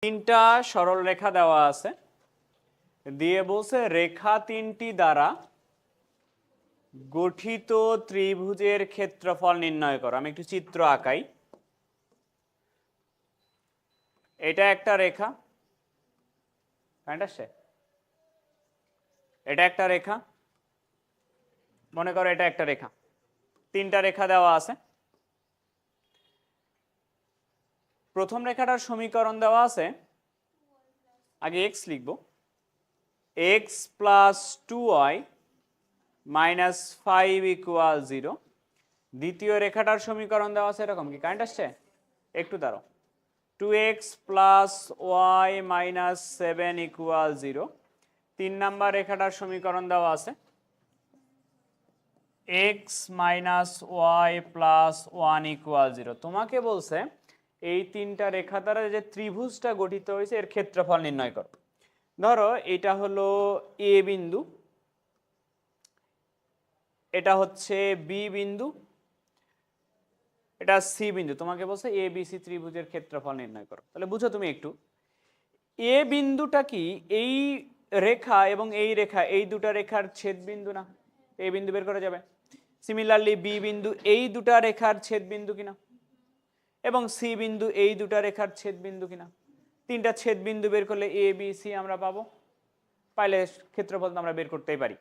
তিনটা সরল রেখা দেওয়া আছে, দিয়ে বলছে রেখা তিনটি দ্বারা গঠিত ত্রিভুজের ক্ষেত্রফল নির্ণয় করো। আমি একটু চিত্র আঁকাই। এটা একটা রেখা, এটা একটা রেখা, মনে করো এটা একটা রেখা, তিনটা রেখা দেওয়া আছে। প্রথম রেখাটার সমীকরণ দেওয়া আছে, আগে x লিখব, x plus 2y minus 5 equal 0। দ্বিতীয় রেখাটার সমীকরণ দেওয়া আছে এরকম, কি কারেন্ট আসছে? একটু দাঁড়াও। 2x plus y minus 7 equal 0। তিন নাম্বার রেখাটার সমীকরণ দেওয়া আছে x minus y plus 1 equal 0। তোমাকে বলছে এই তিনটা রেখা দ্বারা যে ত্রিভুজটা গঠিত হয়েছে এর ক্ষেত্রফল নির্ণয় করো। ধরো এটা হলো এ বিন্দু, এটা হচ্ছে বি বিন্দু, এটা সি বিন্দু। তোমাকে বলছে এ বি সি ত্রিভুজের ক্ষেত্রফল নির্ণয় করো। তাহলে বুঝো তুমি একটু, এ বিন্দুটা কি এই রেখা এবং এই রেখা, এই দুটা রেখার ছেদ বিন্দু না? এ বিন্দু বের করা যাবে। সিমিলারলি বি বিন্দু এই দুটা রেখার ছেদ বিন্দু কিনা, এবং সি বিন্দু এই দুটা রেখার ছেদ বিন্দু কিনা। তিনটা ছেদ বিন্দু বের করলে এ বি সি আমরা পাবো, পাইলে ক্ষেত্রফল আমরা বের করতেই পারি।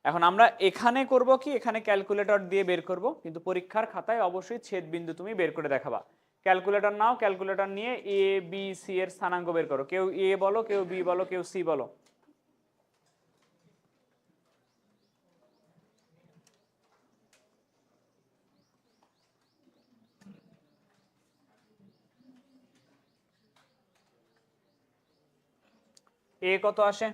এখন আমরা এখানে করব কি, এখানে ক্যালকুলেটর দিয়ে বের করব, কিন্তু পরীক্ষার খাতায় অবশ্যই ছেদ বিন্দু তুমি বের করে দেখাবা। ক্যালকুলেটর নাও, ক্যালকুলেটর নিয়ে এ বি সি এর স্থানাঙ্ক বের করো। কেউ এ বলো, কেউ বি বলো, কেউ সি বলো। এ কত আসে?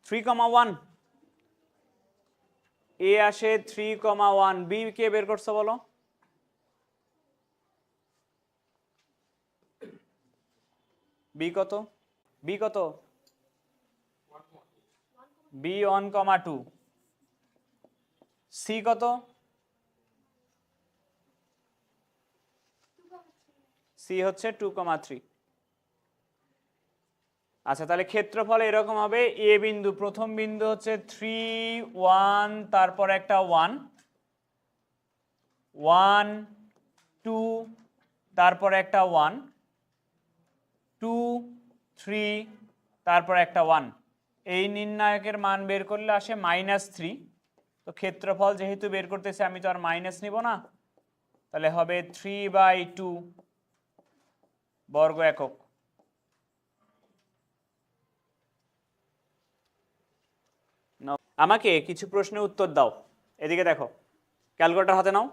3,1। এ আসে 3,1। বি কে বের করছো বলো? বি কত? বি কত? বি 1,2। সি কত? সি হচ্ছে 2,3। আচ্ছা, তাহলে ক্ষেত্রফল এরকম হবে, এ বিন্দু প্রথম বিন্দু হচ্ছে 3 1, তারপর একটা 1 1 2, তারপর একটা 1 2 3, তারপর একটা 1। এই নির্ণায়কের মান বের করলে আসে -3। তো ক্ষেত্রফল যেহেতু বের করতেছে আমি তো আর মাইনাস নিব না, তাহলে হবে 3/2 বর্গ একক। আমাকে কিছু প্রশ্নের উত্তর দাও। এদিকে দেখো, ক্যালকুলেটর হাতে নাও।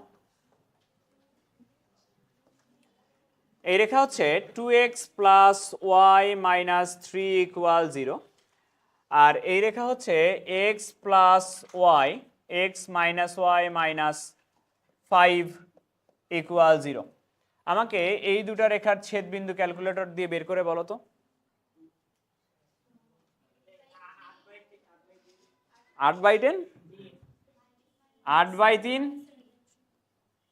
এই রেখা হচ্ছে 2x plus y minus 3 equal 0, আর এই রেখা হচ্ছে x plus y x minus y minus 5 equal 0। আমাকে এই দুটা রেখার ছেদ বিন্দু ক্যালকুলেটর দিয়ে বের করে বলো তো। 8/10, 8/3,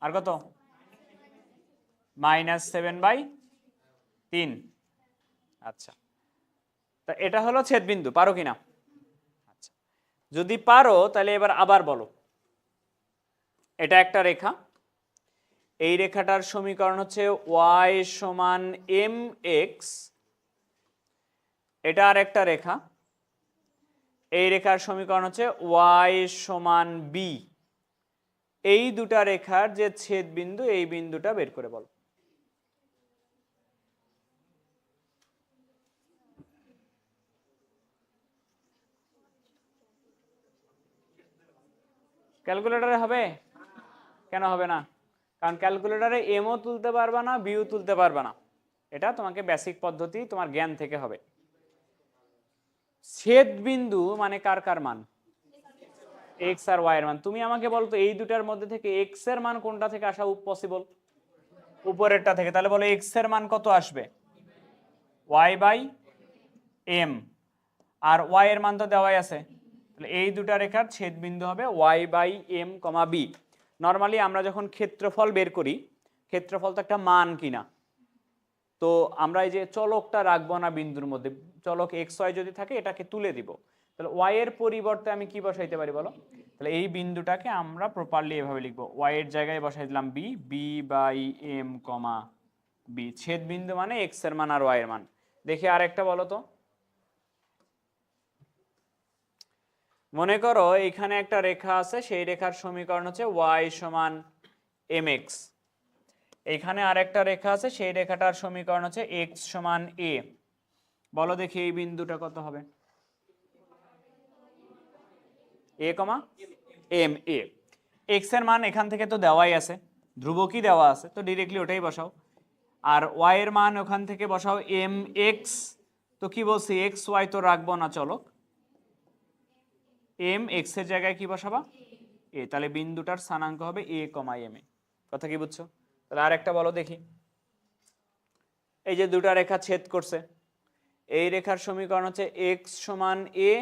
আর কত? -7/3। আচ্ছা, তা এটা হলো ছেদ বিন্দু, পারো কিনা? আচ্ছা, যদি পারো তাহলে এবার আবার বলো। এটা একটা রেখা, এই রেখাটার সমীকরণ হচ্ছে y সমান mx। এটা আর একটা রেখা, এই রেখার সমীকরণ হচ্ছে y সমান b। এই দুটা রেখার যে ছেদ বিন্দু, এই বিন্দুটা বের করে বলো। ক্যালকুলেটরে হবে? কেন হবে না? কারণ ক্যালকুলেটরে এমও তুলতে পারবা না, বিও তুলতে পারবা না। এটা তোমাকে বেসিক পদ্ধতি, তোমার জ্ঞান থেকে হবে। ছেদ বিন্দু মানে কার কার মান? এক্স আর ওয়াই এর মান। তুমি আমাকে বলতো এই দুটার মধ্যে থেকে এক্স এর মান কোনটা থেকে আসা পসিবল? উপরেরটা থেকে। তাহলে বলো এক্স এর মান কত আসবে? y/m। আর ওয়াই এর মান তো দেওয়াই আছে, তাহলে এই দুটা রেখার ছেদ বিন্দু হবে y/m, b। নর্মালি আমরা যখন ক্ষেত্রফল বের করি ক্ষেত্রফল তো একটা মান কিনা। তো আমরা এই যে চলকটা রাখবো না বিন্দুর মধ্যে, চলক এক্স ওয়াই যদি থাকে এটাকে তুলে দিব, তাহলে ওয়াই এর পরিবর্তে আমি কি বসাইতে পারি বলো? তাহলে এই বিন্দুটাকে আমরা প্রপারলি এভাবে লিখবো, ওয়াই এর জায়গায় বসাই দিলাম b, b by m comma b. ছেদ বিন্দু মানে এক্স এর মান আর ওয়াই এর মান। দেখি আরেকটা বলো তো। মনে করো এখানে একটা রেখা আছে, সেই রেখার সমীকরণ হচ্ছে ওয়াই সমান এম এক্স। এখানে আরেকটা রেখা আছে, সেই রেখাটার সমীকরণ হচ্ছে এক্স সমান এ। বলো দেখি এই বিন্দুটা কত হবে? এ কমা এম এ। এক্স এর মান এখান থেকে তো দেওয়াই আছে, ধ্রুবকই দেওয়া আছে, তো ডিরেক্টলি ওটাই বসাও। আর ওয়াই এর মান ওখান থেকে বসাও এম এক্স। তো কি বলছি, এক্স ওয়াই তো রাখবো না চলক, এম এক্স এর জায়গায় কি বসাবা? এ। তাহলে বিন্দুটার স্থানাঙ্ক হবে এ কমা এম এ। কথা কি বুঝছো? তাহলে আরেকটা বলো দেখি। এই যে দুটা রেখা ছেদ করছে, এই রেখার সমীকরণ হচ্ছে এক্স সমান এ,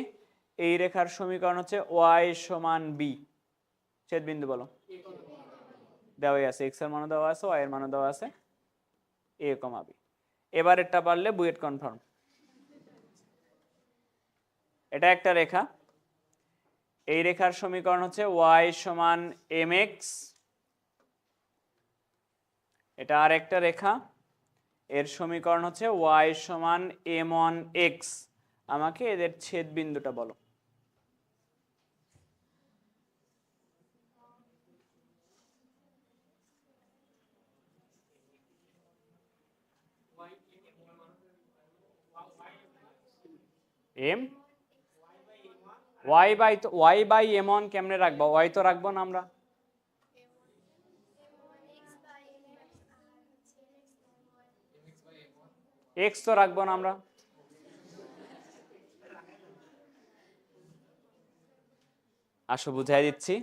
এই রেখার সমীকরণ হচ্ছে ওয়াই সমান বি। ছেদ বিন্দু বলো। দেওয়াই আছে, এক্স এর মানও দেওয়া আছে, ওয়াই এর মানও দেওয়া আছে, এ কমা বি। এবার এটা পারলে বুয়েট কনফার্ম। এটা একটা রেখা, এই রেখার সমীকরণ হচ্ছে ওয়াই সমান এম এক্স। এটা আর একটা রেখা, এর সমীকরণ হচ্ছে ওয়াই সমান এম ওয়ান এক্স। আমাকে এদের ছেদ বিন্দুটা বলো। M y by m one কেমনে রাখবো? ওয়াই তো রাখবো না আমরা। এক্স তো রাখবো না আমরা। আসো বুঝাই দিচ্ছি।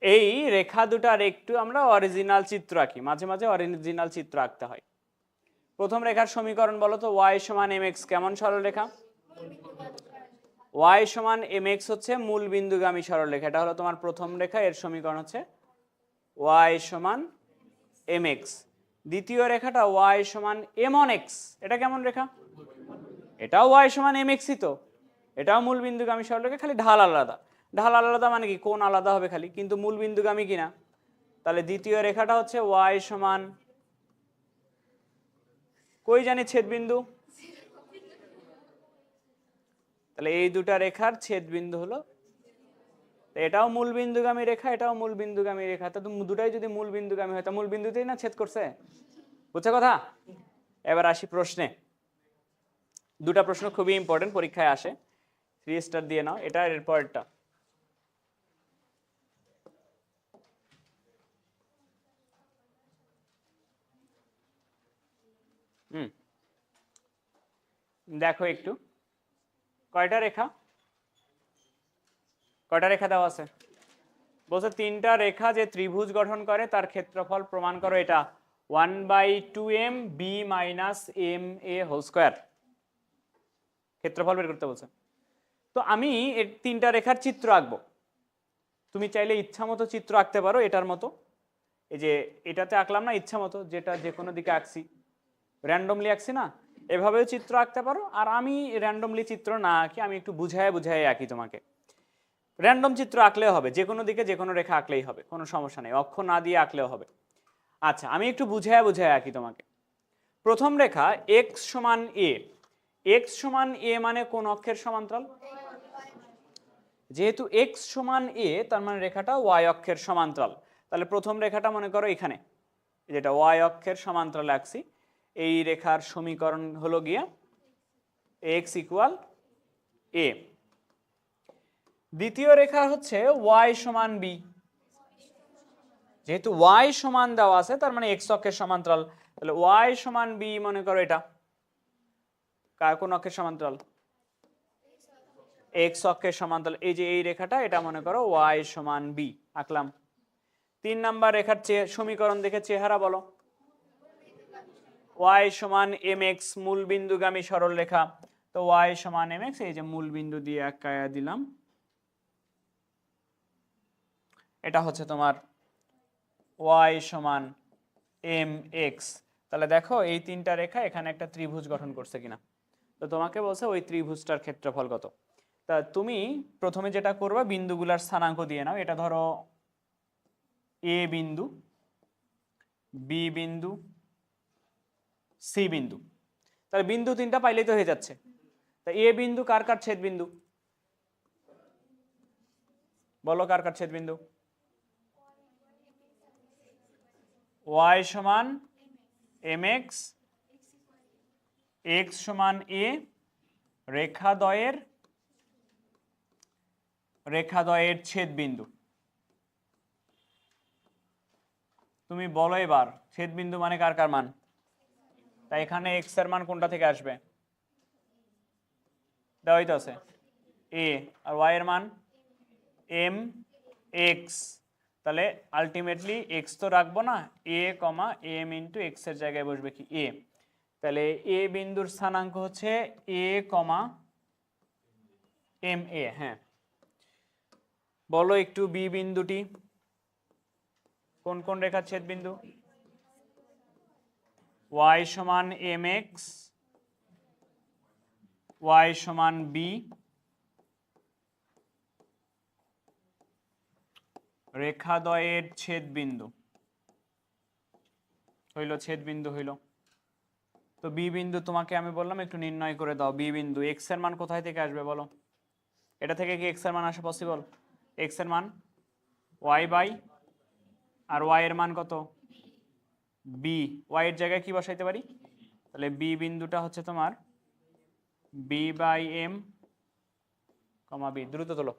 এই রেখা দুটার একটু আমরা অরিজিনাল চিত্র আঁকি, মাঝে মাঝে অরিজিনাল চিত্র আঁকতে হয়। প্রথম রেখার সমীকরণ বলো তো, ওয়াই সমান এম এক্স কেমন সরলরেখা? ওয়াই সমান এম এক্স হচ্ছে মূল বিন্দুগামী সরলরেখা। এটা হলো তোমার প্রথম রেখা, এর সমীকরণ হচ্ছে ওয়াই সমান এম এক্স। দ্বিতীয় রেখাটা ওয়াই সমান এম অন এক্স, এটা কেমন রেখা? এটাও ওয়াই সমান এম এক্সই তো, এটাও মূল বিন্দুগামী সরলরেখা, খালি ঢাল আলাদা। ঢাল আলাদা মানে কি, কোণ আলাদা হবে খালি, কিন্তু মূল বিন্দুগামী কিনা। তাহলে দ্বিতীয় রেখাটা হচ্ছে ওয়াই সমান, কই জানি ছেদ বিন্দু, তাহলে এই দুটা রেখার ছেদ বিন্দু হলো, এটাও মূল বিন্দুগামী রেখা, এটাও মূল বিন্দুগামী রেখা। তো দুটাই যদি মূল বিন্দুগামী হয় তা মূল বিন্দুতেই না ছেদ করছে। বুঝছো কথা? এবার আসি প্রশ্নে। দুটা প্রশ্ন খুবই ইম্পর্টেন্ট, পরীক্ষায় আসে, 3 স্টার দিয়ে নাও এটা এর পরেরটা। দেখো একটু, কয়টা রেখা দেওয়া আছে? বলছে তিনটা রেখা যে ত্রিভুজ গঠন করে তার ক্ষেত্রফল প্রমাণ করো। এটা 1/2m b minus M A whole square, ক্ষেত্রফল বের করতে বলছে। তো আমি এর তিনটা রেখার চিত্র আঁকবো। তুমি চাইলে ইচ্ছা মতো চিত্র আঁকতে পারো, এটার মতো, এই যে এটাতে আঁকলাম না ইচ্ছা মতো, যেটা যে কোনো দিকে আঁকছি, র্যান্ডমলি আঁকছি না, এভাবেও চিত্র আঁকতে পারো। আর আমি র্যান্ডমলি চিত্র না আঁকি, আমি একটু বুঝায় আঁকি তোমাকে। র্যান্ডম চিত্র আঁকলেও হবে, যে কোনো দিকে যে কোনো রেখা আঁকলেই হবে, কোনো সমস্যা নেই, অক্ষ না দিয়ে আঁকলেও হবে। আচ্ছা আমি একটু বুঝায় আঁকি তোমাকে। প্রথম রেখা এক্স সমান এ, এক্স সমান এ মানে কোন অক্ষের সমান্তরাল? যেহেতু এক্স সমান এ, তার মানে রেখাটা ওয়াই অক্ষের সমান্তরাল। তাহলে প্রথম রেখাটা মনে করো এখানে, যেটা ওয়াই অক্ষের সমান্তরাল আঁকছি, এই রেখার সমীকরণ হলো গিয়া এক্স ইকুয়াল এ। দ্বিতীয় রেখা হচ্ছে ওয়াই সমান বি, যেহেতু ওয়াই সমান দেওয়া আছে তার মানে এক্স অক্ষের সমান্তরাল, তাহলে ওয়াই সমান বি মনে করো এটা কোন অক্ষের সমান্তরাল? এক্স অক্ষের সমান্তরাল। এই যে এই রেখাটা, এটা মনে করো ওয়াই সমান বি আঁকলাম। 3 নাম্বার রেখার সমীকরণ দেখে চেহারা বলো। ওয়াই সমান এম এক্স, মূল বিন্দুগামী সরল রেখা, তো ওয়াই সমান এম এক্স, এই যে মূল বিন্দু দিয়ে আঁকায়া দিলাম। এটা হচ্ছে তোমার ওয়াই সমান এম এক্স। তাহলে দেখো এই তিনটা রেখা এখানে একটা ত্রিভুজ গঠন করছে কিনা। তো তোমাকে বলছে ওই ত্রিভুজটার ক্ষেত্রফল কত। তা তুমি প্রথমে যেটা করবা বিন্দুগুলার স্থানাঙ্ক দিয়ে নাও। এটা ধরো এ বিন্দু, বি বিন্দু, সি বিন্দু। তাহলে বিন্দু তিনটা পাইলেই তো হয়ে যাচ্ছে। তা এ বিন্দু কার কার ছেদ বিন্দু, বলো কার কার ছেদ বিন্দু? ওয়াই সমান এম এক্স, এক্স সমান এ, রেখাদ্বয়ের ছেদ বিন্দু। তুমি বলো এবার ছেদ বিন্দু মানে কার কার মান? তাই এখানে এক্স এর মান কোনটা থেকে আসবে? দেওয়াই তো আছে এ, আর ওয়াই এর মান এম এক্স। তাহলে আলটিমেটলি এক্স তো রাখবো না, এ কমা এম ইন্টু এক্স এর জায়গায় বসবে কি এ। তাহলে এ বিন্দুর স্থানাঙ্ক হচ্ছে এ কমা এম এ। হ্যাঁ, বলো একটু বি বিন্দুটি কোন কোন রেখার ছেদ বিন্দু? ওয়াই সমান এম এক্স, ওয়াই সমান বি, রেখাদ্বয়ের ছেদ বিন্দু হইল, ছেদ বিন্দু হইল। তো বি বিন্দু তোমাকে আমি বললাম একটু নির্ণয় করে দাও। বি বিন্দু এক্স এর মান কোথায় থেকে আসবে বলো? এটা থেকে কি এক্স এর মান আসা পসিবল? এক্স এর মান ওয়াই বাই, আর ওয়াই এর মান কত? বি। ওয়াই এর জায়গায় কি বসাইতে পারি? তাহলে বি বিন্দুটা হচ্ছে তোমার b by m comma b. দ্রুত তোলো।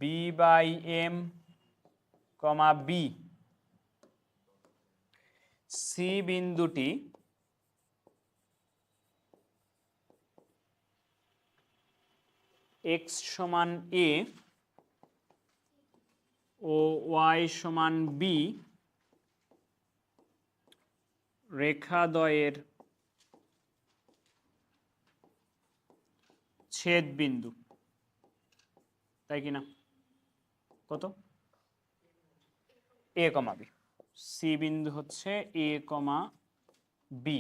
B by m comma b. C বিন্দুটি এক্স সমান এ ও ওয়াই সমান বি রেখাদ্বয়ের ছেদ বিন্দু, তাই কি না? কত? এ কমা বি। সি বিন্দু হচ্ছে এ কমা বি,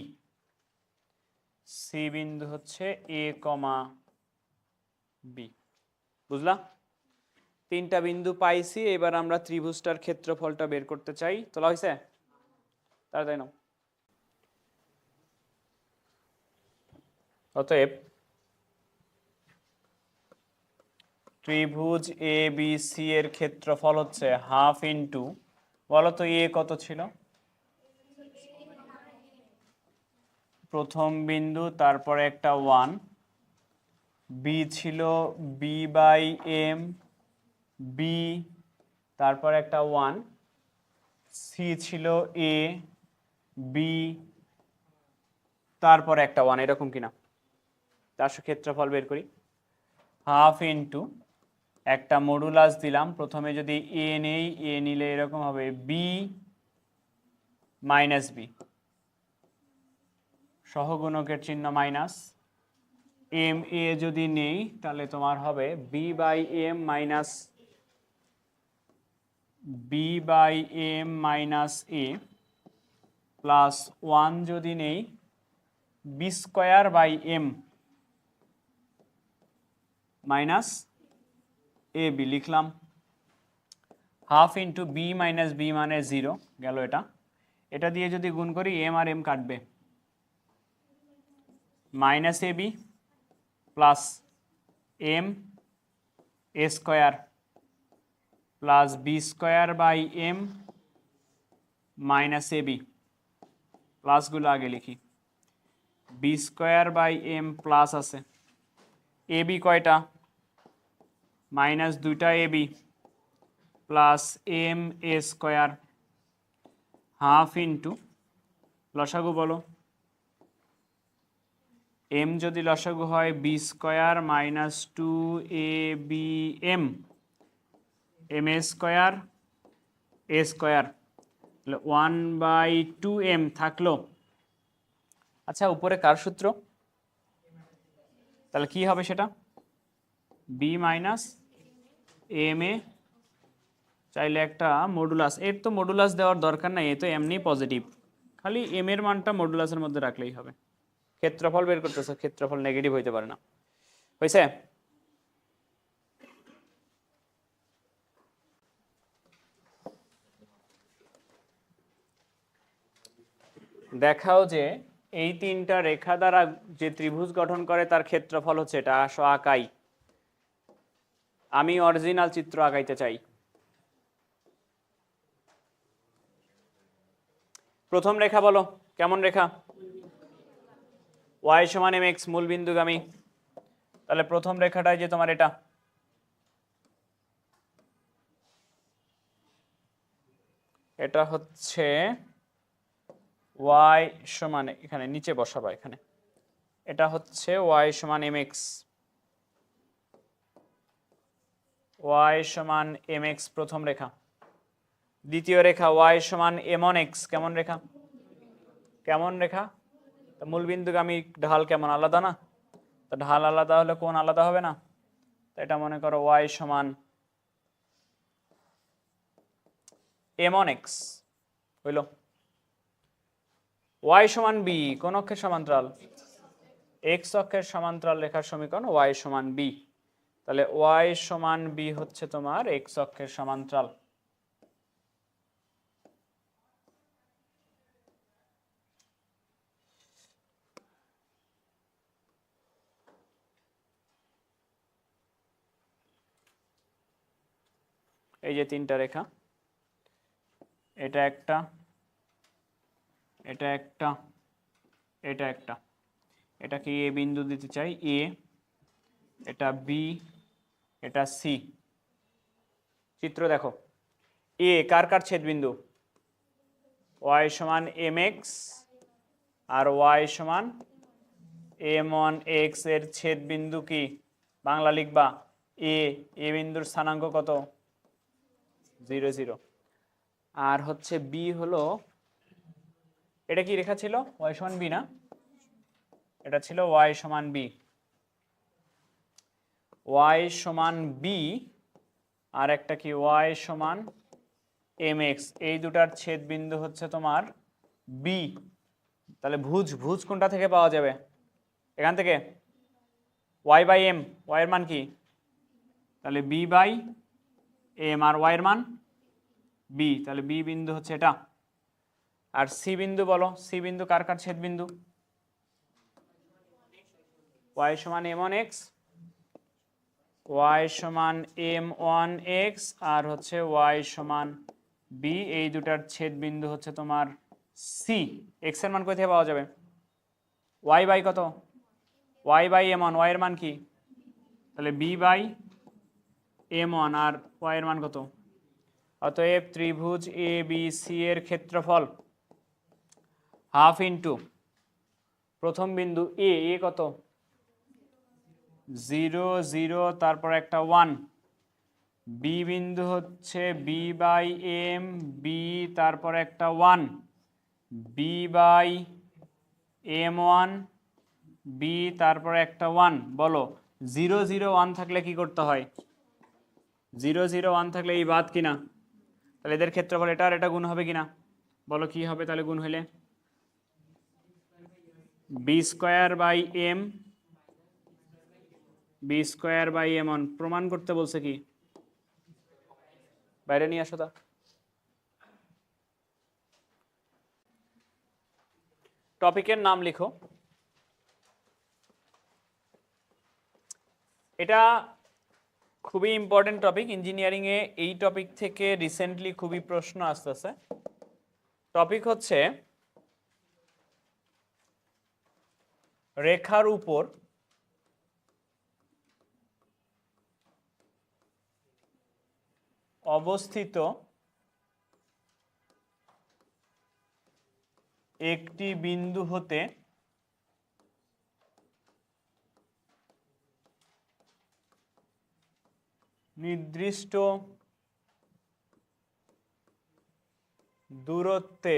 সি বিন্দু হচ্ছে এ কমা বি। বুঝলা? তিনটা বিন্দু পাইছি, এবার আমরা ত্রিভুজটার ক্ষেত্রফলটা বের করতে চাই। তোলা হয়েছে? তাড়াতাড়ি নাও। অতএব ত্রিভুজ এ বি সি এর ক্ষেত্রফল হচ্ছে হাফ ইন্টু, বলো তো এ কত ছিল? প্রথম বিন্দু, তারপরে একটা 1, বি ছিল বি বাই এম বি, তারপর একটা 1, সি ছিল এ বি, তারপর একটা 1, এরকম কিনা? তার ক্ষেত্রফল বের করি। হাফ ইন্টু একটা মডুলাস দিলাম, প্রথমে যদি এ নেই, এ নিলে এরকম হবে বি মাইনাস বি, সহগুণকের চিহ্ন মাইনাস। এম এ যদি নেই তাহলে তোমার হবে b by m minus b by m minus a plus 1 যদি নেই b square by m minus a b লিখলাম। Half into b minus b মানে 0 গেল। এটা দিয়ে যদি গুণ করি এম আর এম কাটবে, minus a b plus m a square plus b square by m minus a b. প্লাসগুলো আগে লিখি। B square by m plus আছে, এ বি কয়টা? মাইনাস 2টা a b plus m a square, half into লসাগু বলো। M যদি লসাগু হয় b square minus 2ab m a square a square, 1/2m থাকলো। আচ্ছা, উপরে কার সূত্র? তাহলে কি হবে সেটা? বি মাইনাস এম এ চাইলে একটা মডুলাস, এর তো মডুলাস দেওয়ার দরকার নাই, এ তো এমনি পজিটিভ, খালি এম এর মানটা মডুলাসের মধ্যে রাখলেই হবে। ক্ষেত্রফল বের করতেছে, ক্ষেত্রফল নেগেটিভ হইতে পারে না। হয়েছে? দেখাও যে এই তিনটা রেখা দ্বারা যে ত্রিভুজ গঠন করে তার ক্ষেত্রফল হচ্ছে এটা। আসো আঁকাই, আমি অরিজিনাল চিত্র আঁকাইতে চাই। প্রথম রেখা বলো কেমন রেখা? ওয়াই সমান এম এক্স, মূল বিন্দুগামী। তাহলে প্রথম রেখাটাই যে তোমার এটা, এটা হচ্ছে ওয়াই সমান, এখানে নিচে বসাবা, এখানে এটা হচ্ছে ওয়াই সমান এম এক্স, ওয়াই সমান এম এক্স প্রথম রেখা। দ্বিতীয় রেখা ওয়াই সমান এম অন এক্স, কেমন রেখা? কেমন রেখা? মূল বিন্দুগামী ঢাল কেমন, আলাদা না? তো ঢাল আলাদা হলে কোণ আলাদা হবে না? তো এটা মনে করো ওয়াই সমান এম অন এক্স হইল। ওয়াই সমান বি, কোন অক্ষের সমান্তরাল? এক্স অক্ষের সমান্তরাল রেখার সমীকরণ ওয়াই সমান বি। তাহলে ওয়াই সমান বি হচ্ছে তোমার এক্স অক্ষের সমান্তরাল। এই যে তিনটা রেখা, এটা একটা, এটা একটা, এটা একটা, এটাকে এ বিন্দু দিতে চাই, এ, এটা বি, এটা সি। চিত্র দেখো, এ কার কার ছেদবিন্দু? ওয়াই সমান এম এক্স আর ওয়াই সমান এম ওয়ান এক্স এর ছেদবিন্দু কি? বাংলা লিখবা এ, এ বিন্দুর স্থানাঙ্ক কত? 0 0। আর হচ্ছে বি হলো, এটা কি রেখা ছিল? ওয়াই সমান বি না, এটা ছিল ওয়াই সমান বি। ওয়াই সমান বি আর একটা কি ওয়াই সমান এম এক্স, এই দুটার ছেদ বিন্দু হচ্ছে তোমার বি। তাহলে ভুজ, ভুজ কোনটা থেকে পাওয়া যাবে? এখান থেকে ওয়াই বাই এম, ওয়াই এর মান কি? তাহলে বি বাই এম, আর ওয়াই এর মান বি, তাহলে বি বিন্দু হচ্ছে এটা। আর সি বিন্দু বলো, সি বিন্দু কার কার ছেদ বিন্দু? ওয়াই সমান এম ওয়ান এক্স, ওয়াই সমান এম ওয়ান এক্স আর হচ্ছে ওয়াই সমান বি, এই দুটার ছেদ বিন্দু হচ্ছে তোমার সি। এক্স এর মান কোথা থেকে পাওয়া যাবে? ওয়াই বাই কত? Y by m one, y এর মান কি? তাহলে বি বাই এম ওয়ান, আর ওয়াই এর মান কত? অতএব ত্রিভুজ এ বি সি এর ক্ষেত্রফল হাফ ইন্টু প্রথম বিন্দু এ, এ কত? 0 0, তারপর একটা 1, বি বিন্দু হচ্ছে বি বাই এম, বি তারপর একটা 1, b by m one, b তারপর একটা 1। বলো 0 0 1 থাকলে কি করতে হয়? 0 0 1 থাকলে এই বাদ কিনা? তাহলে এদের ক্ষেত্রফল এটা আর এটা গুণ হবে কিনা? বলো কি হবে তাহলে গুণ হইলে? B square by m, b square by m one. প্রমাণ করতে বলছে কি? বাইরে নিয়ে আসো তা। টপিকের নাম লিখো। এটা খুবই ইম্পর্টেন্ট টপিক ইঞ্জিনিয়ারিংয়ে, এই টপিক থেকে রিসেন্টলি খুবই প্রশ্ন আসতেছে। টপিক হচ্ছে রেখার উপর অবস্থিত একটি বিন্দু হতে নির্দিষ্ট দূরত্বে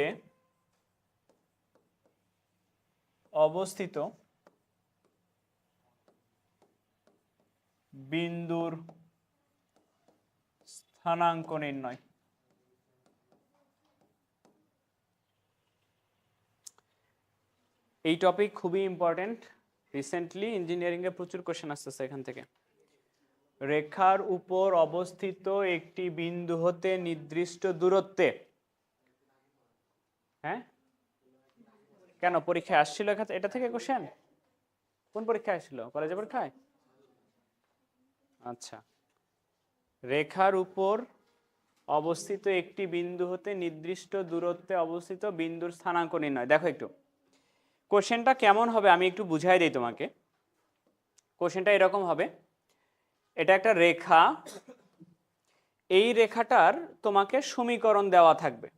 অবস্থিত বিন্দুর স্থানাঙ্ক নির্ণয়। এই টপিক খুবই ইম্পর্টেন্ট, রিসেন্টলি ইঞ্জিনিয়ারিং এ প্রচুর কোশ্চেন আসতেছে এখান থেকে। রেখার উপর অবস্থিত একটি বিন্দু হতে নির্দিষ্ট দূরত্বে, হ্যাঁ কেন পরীক্ষায় আসছিল এটা থেকে কোশ্চেন? কোন পরীক্ষায় আসছিল? কলেজে পরীক্ষায়? আচ্ছা, রেখার উপর অবস্থিত একটি বিন্দু হতে নির্দিষ্ট দূরত্বে অবস্থিত বিন্দুর স্থানাঙ্ক নির্ণয়। দেখো একটু কোশ্চেনটা কেমন হবে আমি একটু বুঝাই দিই তোমাকে। কোশ্চেনটা এরকম হবে, এটা একটা রেখা, এই রেখাটার তোমাকে সমীকরণ দেওয়া থাকবে।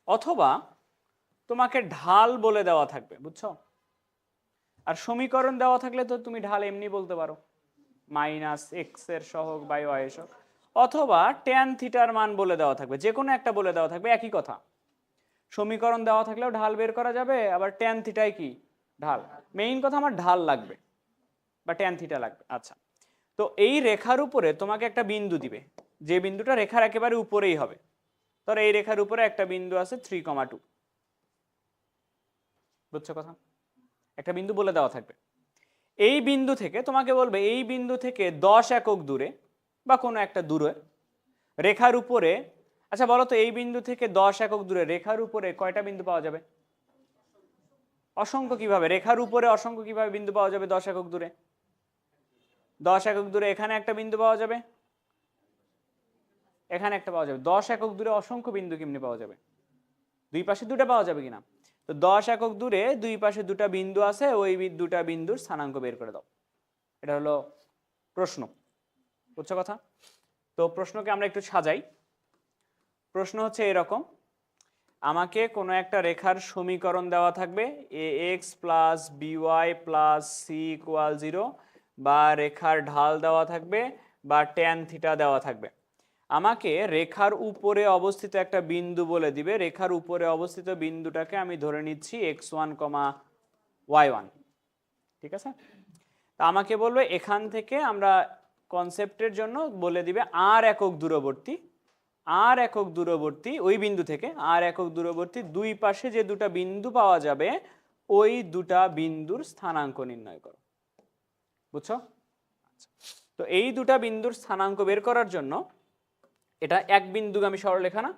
অথবা তোমাকে ঢাল বলে দেওয়া থাকবে, বুঝছো? আর সমীকরণ দেওয়া থাকলে তো তুমি ঢাল এমনি বলতে পারো, মাইনাস এক্স এর সহগ বাই ওয়াই এর সহগ, অথবা ট্যান থিটার মান বলে দেওয়া থাকবে, যে কোনো একটা বলে দেওয়া থাকবে, একই কথা। সমীকরণ দেওয়া থাকলেও ঢাল বের করা যাবে, আবার ট্যান থিটাই কি ঢাল। মেইন কথা আমার ঢাল লাগবে বা ট্যান থিটা লাগবে। আচ্ছা, তো এই রেখার উপরে তোমাকে একটা বিন্দু দিবে, যে বিন্দুটা রেখার একেবারে উপরেই হবে। ধর এই রেখার উপরে একটা বিন্দু আছে 3,2, বুঝছো কথা? একটা বিন্দু বলে দেওয়া থাকবে, এই বিন্দু থেকে তোমাকে বলবে এই বিন্দু থেকে 10 একক দূরে বা কোনো একটা দূরে রেখার উপরে, আচ্ছা বলো তো এই বিন্দু থেকে 10 একক দূরে রেখার উপরে কয়টা বিন্দু পাওয়া যাবে? অসংখ্য। কিভাবে রেখার উপরে অসংখ্য কিভাবে বিন্দু পাওয়া যাবে? 10 একক দূরে, 10 একক দূরে এখানে একটা বিন্দু পাওয়া যাবে, এখানে একটা পাওয়া যাবে। 10 একক দূরে অসংখ্য বিন্দু কেমনে পাওয়া যাবে? দুই পাশে দুটো পাওয়া যাবে কিনা? তো 10 একক দূরে দুই পাশে দুটা বিন্দু আছে, ওই দুটা বিন্দুর স্থানাঙ্ক বের করে দাও। এটা হলো প্রশ্ন, বুঝছো কথা? তো প্রশ্নকে আমরা একটু সাজাই। প্রশ্ন হচ্ছে এরকম, আমাকে কোনো একটা রেখার সমীকরণ দেওয়া থাকবে ax plus by plus c equal 0, বা রেখার ঢাল দেওয়া থাকবে বা ট্যান থিটা দেওয়া থাকবে। আমাকে রেখার উপরে অবস্থিত একটা বিন্দু বলে দিবে, রেখার উপরে অবস্থিত বিন্দুটাকে আমি ধরে নিচ্ছি x1, y1, ঠিক আছে? তা আমাকে বলবে এখান থেকে আমরা কনসেপ্টের জন্য বলে দিবে আর একক দূরবর্তী, আর একক দূরবর্তী ওই বিন্দু থেকে আর একক দূরবর্তী দুই পাশে যে দুটা বিন্দু পাওয়া যাবে ওই দুটা বিন্দুর স্থানাঙ্ক নির্ণয় করো, বুঝছো? তো এই দুটা বিন্দুর স্থানাঙ্ক বের করার জন্য, এটা এক বিন্দুগামী সরলরেখা না,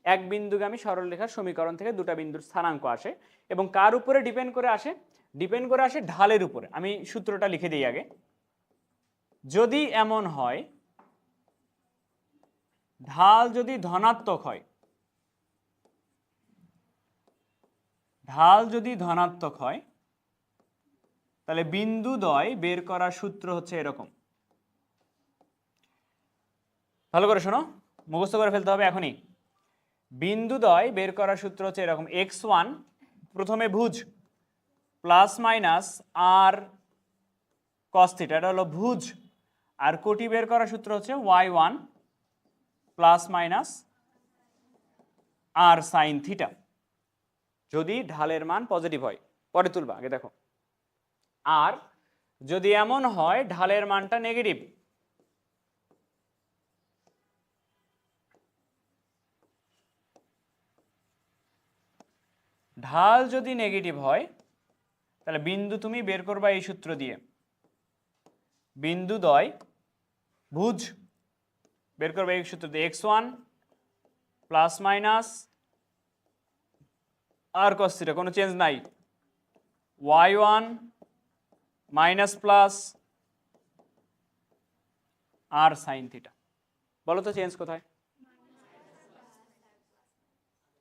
এক বিন্দুগামী সরলরেখার সমীকরণ থেকে দুটা বিন্দুর স্থানাঙ্ক আসে, এবং কার উপরে ডিপেন্ড করে আসে? ডিপেন্ড করে আসে ঢালের উপরে। আমি সূত্রটা লিখে দিই আগে। যদি এমন হয় ঢাল যদি ধনাত্মক হয়, ঢাল যদি ধনাত্মক হয় তাহলে বিন্দুদ্বয় বের করার সূত্র হচ্ছে এরকম। ভালো করে শোনো, মুখস্থ করে ফেলতে হবে এখনই। বিন্দুদ্বয় বের করার সূত্র হচ্ছে এরকম, x1 প্রথমে ভুজ প্লাস মাইনাস আর cos থিটা, এটা হলো ভুজ, আর কোটি বের করার সূত্র হচ্ছে y1 প্লাস মাইনাস আর সাইন থিটা, যদি ঢালের মান পজিটিভ হয়। পরে তুলবা, আগে দেখো। আর যদি এমন হয় ঢালের মানটা নেগেটিভ, ঢাল যদি নেগেটিভ হয় তাহলে বিন্দু তুমি বের করবা এই সূত্র দিয়ে, বিন্দুদ্বয় ভুজ বের করবে এই সূত্র দিয়ে, x1 প্লাস মাইনাস আর cos থিটা, কোনো চেঞ্জ নাই, y1 মাইনাস প্লাস আর সাইন থিটা। বলো তো চেঞ্জ কোথায়?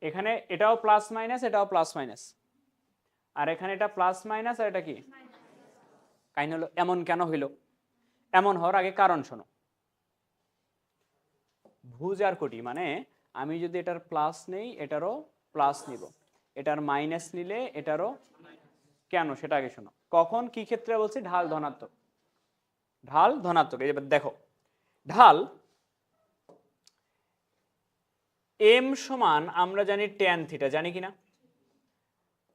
এখানে এটাও প্লাস মাইনাস, এটাও প্লাস মাইনাস, আর এখানে এটা প্লাস মাইনাস, আর এটা কি কাহিনী হলো। এমন কেন হইল? এমন হওয়ার আগে কারণ শোনো। ভুজ আর কোটি মানে আমি যদি এটার প্লাস নেই এটারও প্লাস নিব, এটার মাইনাস নিলে এটারও, কেন সেটা আগে শোনো। কখন কি ক্ষেত্রে বলছি? ঢাল ধনাত্মক, ঢাল ধনাত্মক। এবার দেখো, ঢাল m সমান আমরা জানি ট্যান থিটা, জানি কিনা?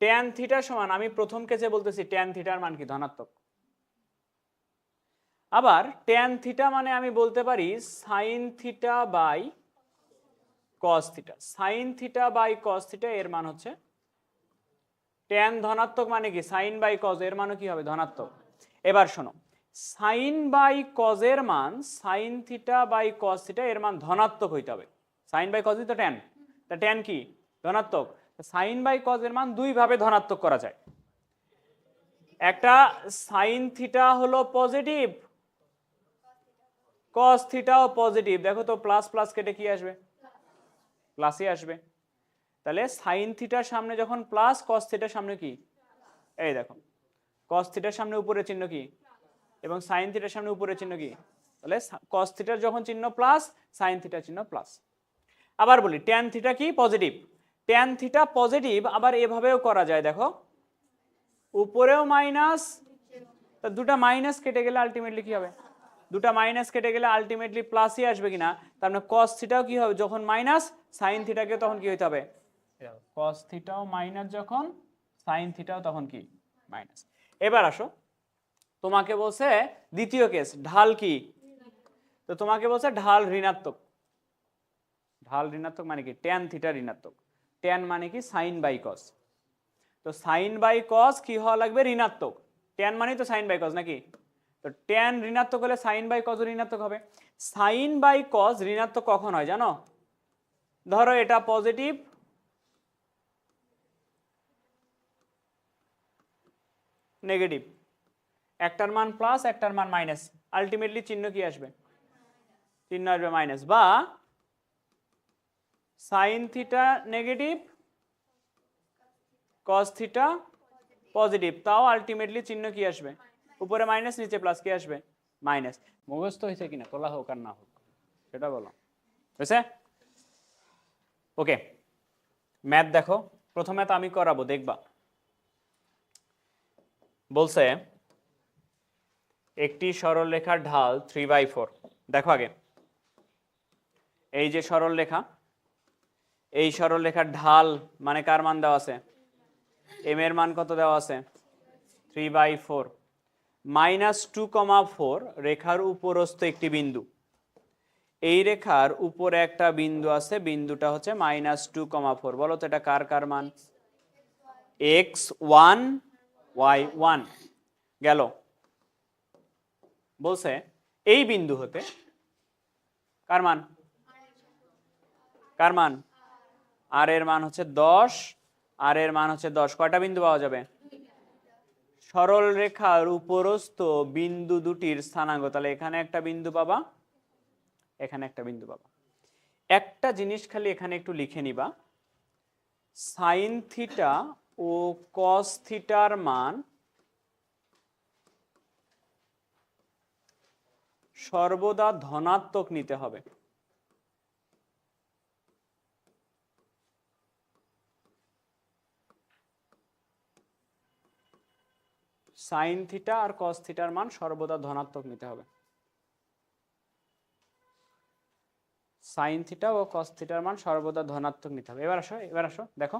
ট্যান থিটা সমান, আমি প্রথম কেসে বলতেছি ট্যান থিটার মান কি ধনাত্মক, আবার ট্যান থিটা মানে আমি বলতে পারি sine theta by cos theta. Sine theta by cos theta এর মান হচ্ছে ট্যান ধনাত্মক মানে কি সাইন বাই কজ এর মানও কি হবে ধনাত্মক। এবার শোনো, সাইন বাই কজের মান sine theta by cos theta এর মান ধনাত্মক হইতে হবে। সাইন বাই কজই তো ট্যান, তা ট্যান কি ধনাত্মক। সাইন বাই কজ এর মান দুই ভাবে ধনাত্মক করা যায়। একটা সাইন থিটা হলো পজিটিভ, কস থিটাও পজিটিভ। দেখো তো প্লাস প্লাস কেটে কি আসবে, প্লাসই আসবে। তাহলে সাইন থিটার সামনে যখন প্লাস, কস থিটার সামনে কি, এই দেখো কস থিটার সামনে উপরে চিহ্ন কি, এবং সাইন থিটার সামনে উপরে চিহ্ন কি, তাহলে কস থিটার যখন চিহ্ন প্লাস, সাইন থিটার চিহ্ন প্লাস। আবার বলি ট্যান থিটা কি পজিটিভ, ট্যান থিটা পজিটিভ আবার এভাবেও করা যায়। দেখো উপরেও মাইনাস, তা দুটা মাইনাস কেটে গেলে আলটিমেটলি কি হবে, দুটা মাইনাস কেটে গেলে আলটিমেটলি প্লাসই আসবে কিনা। তার মানে কস থিটাও কি হবে যখন মাইনাস, সাইন থিটাকে তখন কি হইতে হবে, কস থিটাও মাইনাস যখন, সাইন থিটাও তখন কি মাইনাস। এবার আসো, তোমাকে বলছে দ্বিতীয় কেস ঢাল কি, তো তোমাকে বলছে ঢাল ঋণাত্মক। ঢাল ঋণাত্মক মানে কি ট্যান থিটা ঋণাত্মক, ট্যান মানে কি সাইন বাই কস। তো সাইন বাই কস কি হওয়া লাগবে ঋণাত্মক, ট্যান মানে তো সাইন বাই কস নাকি। তো ট্যান ঋণাত্মক হলে সাইন বাই কস ঋণাত্মক হবে। সাইন বাই কস ঋণাত্মক কখন হয় জানো, ধরো এটা পজিটিভ, নেগেটিভ, একটার মান প্লাস একটার মান মাইনাস, আলটিমেটলি চিহ্ন কি আসবে, চিহ্ন আসবে মাইনাস। বা sine theta negative, cos theta positive, তাও আলটিমেটলি চিহ্ন কি আসবে, উপরে মাইনাস নিচে প্লাস, কি আসবে মাইনাস। মুখস্থ হয়েছে কিনা, তোলা হোক আর না হোক সেটা বলো, হয়েছে। ওকে, ম্যাথ দেখো, প্রথম ম্যাথ আমি করাবো দেখবা। বলছে একটি সরলরেখার ঢাল 3/4। দেখো আগে এই যে সরলরেখা, এই সরলরেখার ঢাল মানে কার মান দেওয়া আছে, এম এর মান কত দেওয়া আছে 3/4, -2,4 রেখার উপরস্থ একটি বিন্দু। এই রেখার উপরে একটা বিন্দু আছে, বিন্দুটা হচ্ছে -2,4। বলো তো এটা কার কার মান, x1 y1 গেল। বলছে এই বিন্দু হতে কার মান, কার মান, আর এর মান হচ্ছে 10, আর এর মান হচ্ছে 10। কয়টা বিন্দু পাওয়া যাবে, সরল রেখার উপরস্থ বিন্দু দুটির স্থানাঙ্ক। তাহলে এখানে একটা বিন্দু পাবা, এখানে একটা বিন্দু পাবা। একটা জিনিস খালি এখানে একটু লিখে নিবা, সাইন থিটা ও কস থিটার মান সর্বদা ধনাত্মক নিতে হবে। সাইন থিটা আর কস থিটার মান সর্বদা ধনাত্মক নিতে হবে। সাইন থিটা ও কস থিটার মান সর্বদা ধনাত্মক নিতে হবে। এবার আসো, এবার আসো দেখো,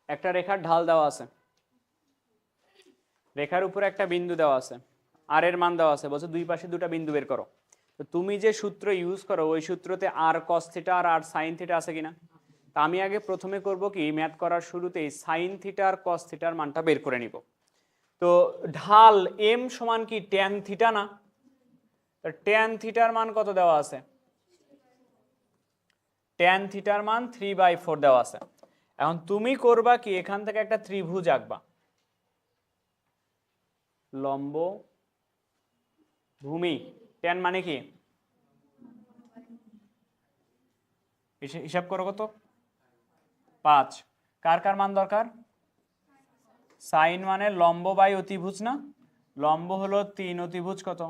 একটা রেখার ঢাল দেওয়া আছে, রেখার উপরে একটা বিন্দু দেওয়া আছে, আর এর মান দেওয়া আছে, বলছে দুই পাশে দুটা বিন্দু বের করো। তো তুমি যে সূত্র ইউজ করো ওই সূত্রতে আর কস থিটা আর সাইন থিটা আছে কিনা। তা আমি আগে প্রথমে করব কি, ম্যাথ করার শুরুতেই সাইন থিটা আর কস থিটার মানটা বের করে নিব। তো ঢাল এম সমান কি ট্যান থিটা না, তো ট্যান থিটার মান কত দেওয়া আছে, ট্যান থিটার মান 3/4 দেওয়া আছে। এখন তুমি করবা কি, এখান থেকে একটা ত্রিভুজ আঁকবা, লম্ব ভূমি, ট্যান মানে কি হিসাব করো কত 5। কার কার মান দরকার, সাইন মানে লম্ব বাই অতিভুজ না, লম্ব হলো 3, অতিভুজ কত,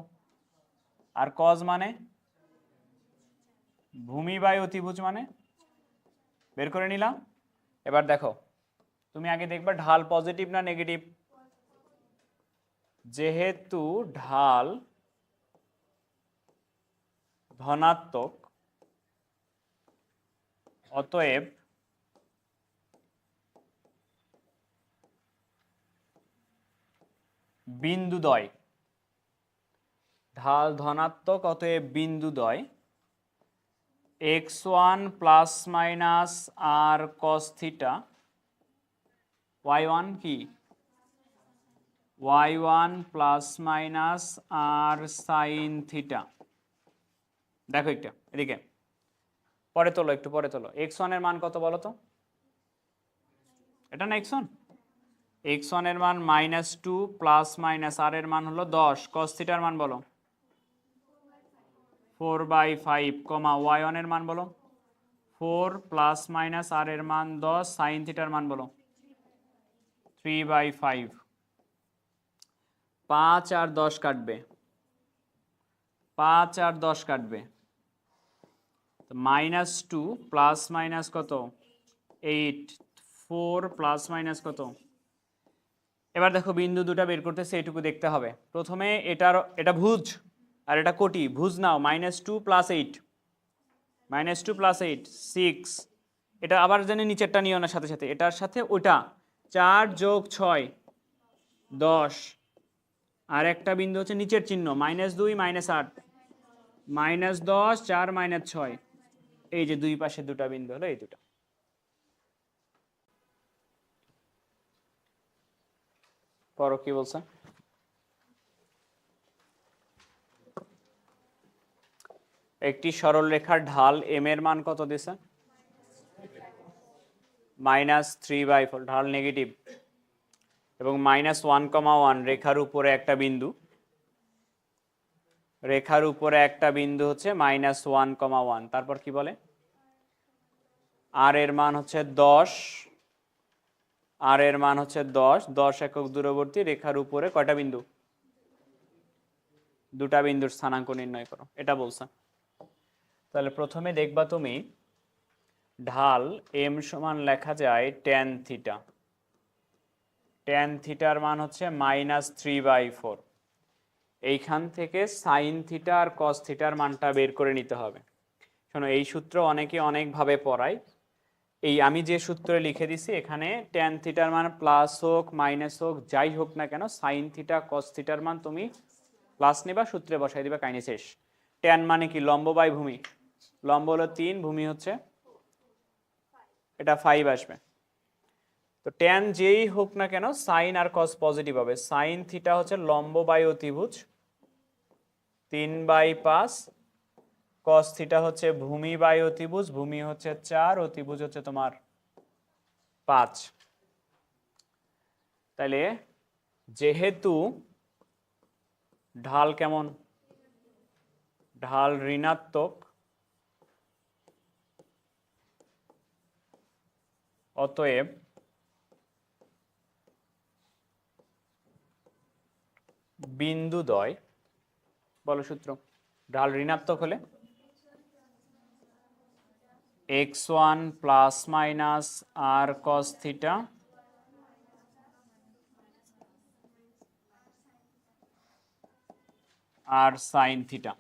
আর কজ মানে ভূমি বাই অতিভুজ মানে, বের করে নিলাম। এবার দেখো তুমি আগে দেখবা ঢাল পজিটিভ না নেগেটিভ, যেহেতু ঢাল ধনাত্মক অতএব বিন্দুদ্বয় ঢাল ধনাত্মক, অতএব বিন্দুদ্বয় x1 প্লাস মাইনাস আর কস থিটা, y1 কি y1 প্লাস মাইনাস আর সাইন থিটা। দেখো একটা এদিকে পরে তোলো, একটু পরে তোলো। x1 এর মান কত বলো তো? এটা না x1, x1 এর মান -2 প্লাস মাইনাস আর এর মান হলো 10, cos থিটার মান বলো 4/5, y1 এর মান বলো 4 প্লাস মাইনাস আর এর মান 10, সাইন থিটার মান বলো 3/5। 5 আর 10 কাটবে, 5 আর 10 কাটবে, -2 প্লাস মাইনাস কত 8, 4 প্লাস মাইনাস কত। এবার দেখো বিন্দু দুটা বের করতেছে, এটুকু দেখতে হবে। প্রথমে এটা ভুজ আর এটা কোটি। ভুজ নাও, -2 প্লাস 8, -2 প্লাস 8 6। এটা আবার জানি নিচেরটা নিও না সাথে সাথে, এটার সাথে ওটা 4 যোগ 6 10। আর একটা বিন্দু হচ্ছে নিচের চিহ্ন, -2 -8 -10 4 -6। এই যে দুই পাশে দুটা বিন্দু হলো এই দুটা। পরো কি বলছে? একটি সরল রেখার ঢাল এম এর মান কত দিছে? -3/4, ঢাল নেগেটিভ, এবং -1,1 রেখার উপরে একটা বিন্দু, রেখার উপরে একটা বিন্দু হচ্ছে -1,1। তারপর কি বলে? আর এর মান হচ্ছে 10, আর এর মান হচ্ছে 10, 10 একক দূরবর্তী রেখার উপরে কয়টা বিন্দু? দুটা বিন্দুর স্থানাঙ্ক নির্ণয় করো, এটা বলছে। তাহলে প্রথমে দেখবা তুমি ঢাল এম সমান লেখা যায় tan থিটা। tan থিটার মান হচ্ছে -3/4। এইখান থেকে সাইন থিটা আর কস থিটার মানটা বের করে নিতে হবে। শোনো, এই সূত্র অনেকে অনেকভাবে পড়ায়। এই আমি যে সূত্রে লিখে দিছি এখানে tan থিটার মান প্লাস হোক মাইনাস হোক যাই হোক না কেন, সাইন থিটা কস থিটার মান তুমি প্লাস নিবা, সূত্রে বসাই দিবা, কাহিনী শেষ। tan মানে কি? লম্ব বাই ভূমি। লম্ব হলো 3, ভূমি হচ্ছে এটা 5 আসবে। তো tan যেই হোক না কেন সাইন আর কস পজিটিভ হবে। সাইন থিটা হচ্ছে লম্ব বাই অতিভুজ 3/5, কস থিটা হচ্ছে ভূমি বাই অতিভুজ, ভূমি হচ্ছে 4, অতিভুজ হচ্ছে তোমার 5। তাহলে যেহেতু ঢাল কেমন? ঢাল ঋণাত্মক, অতএব বিন্দুদ্বয়, বলো সূত্র, ঢাল ঋণাত্মক হলে x1 প্লাস মাইনাস আর কস থিটা আর সাইন থিটা।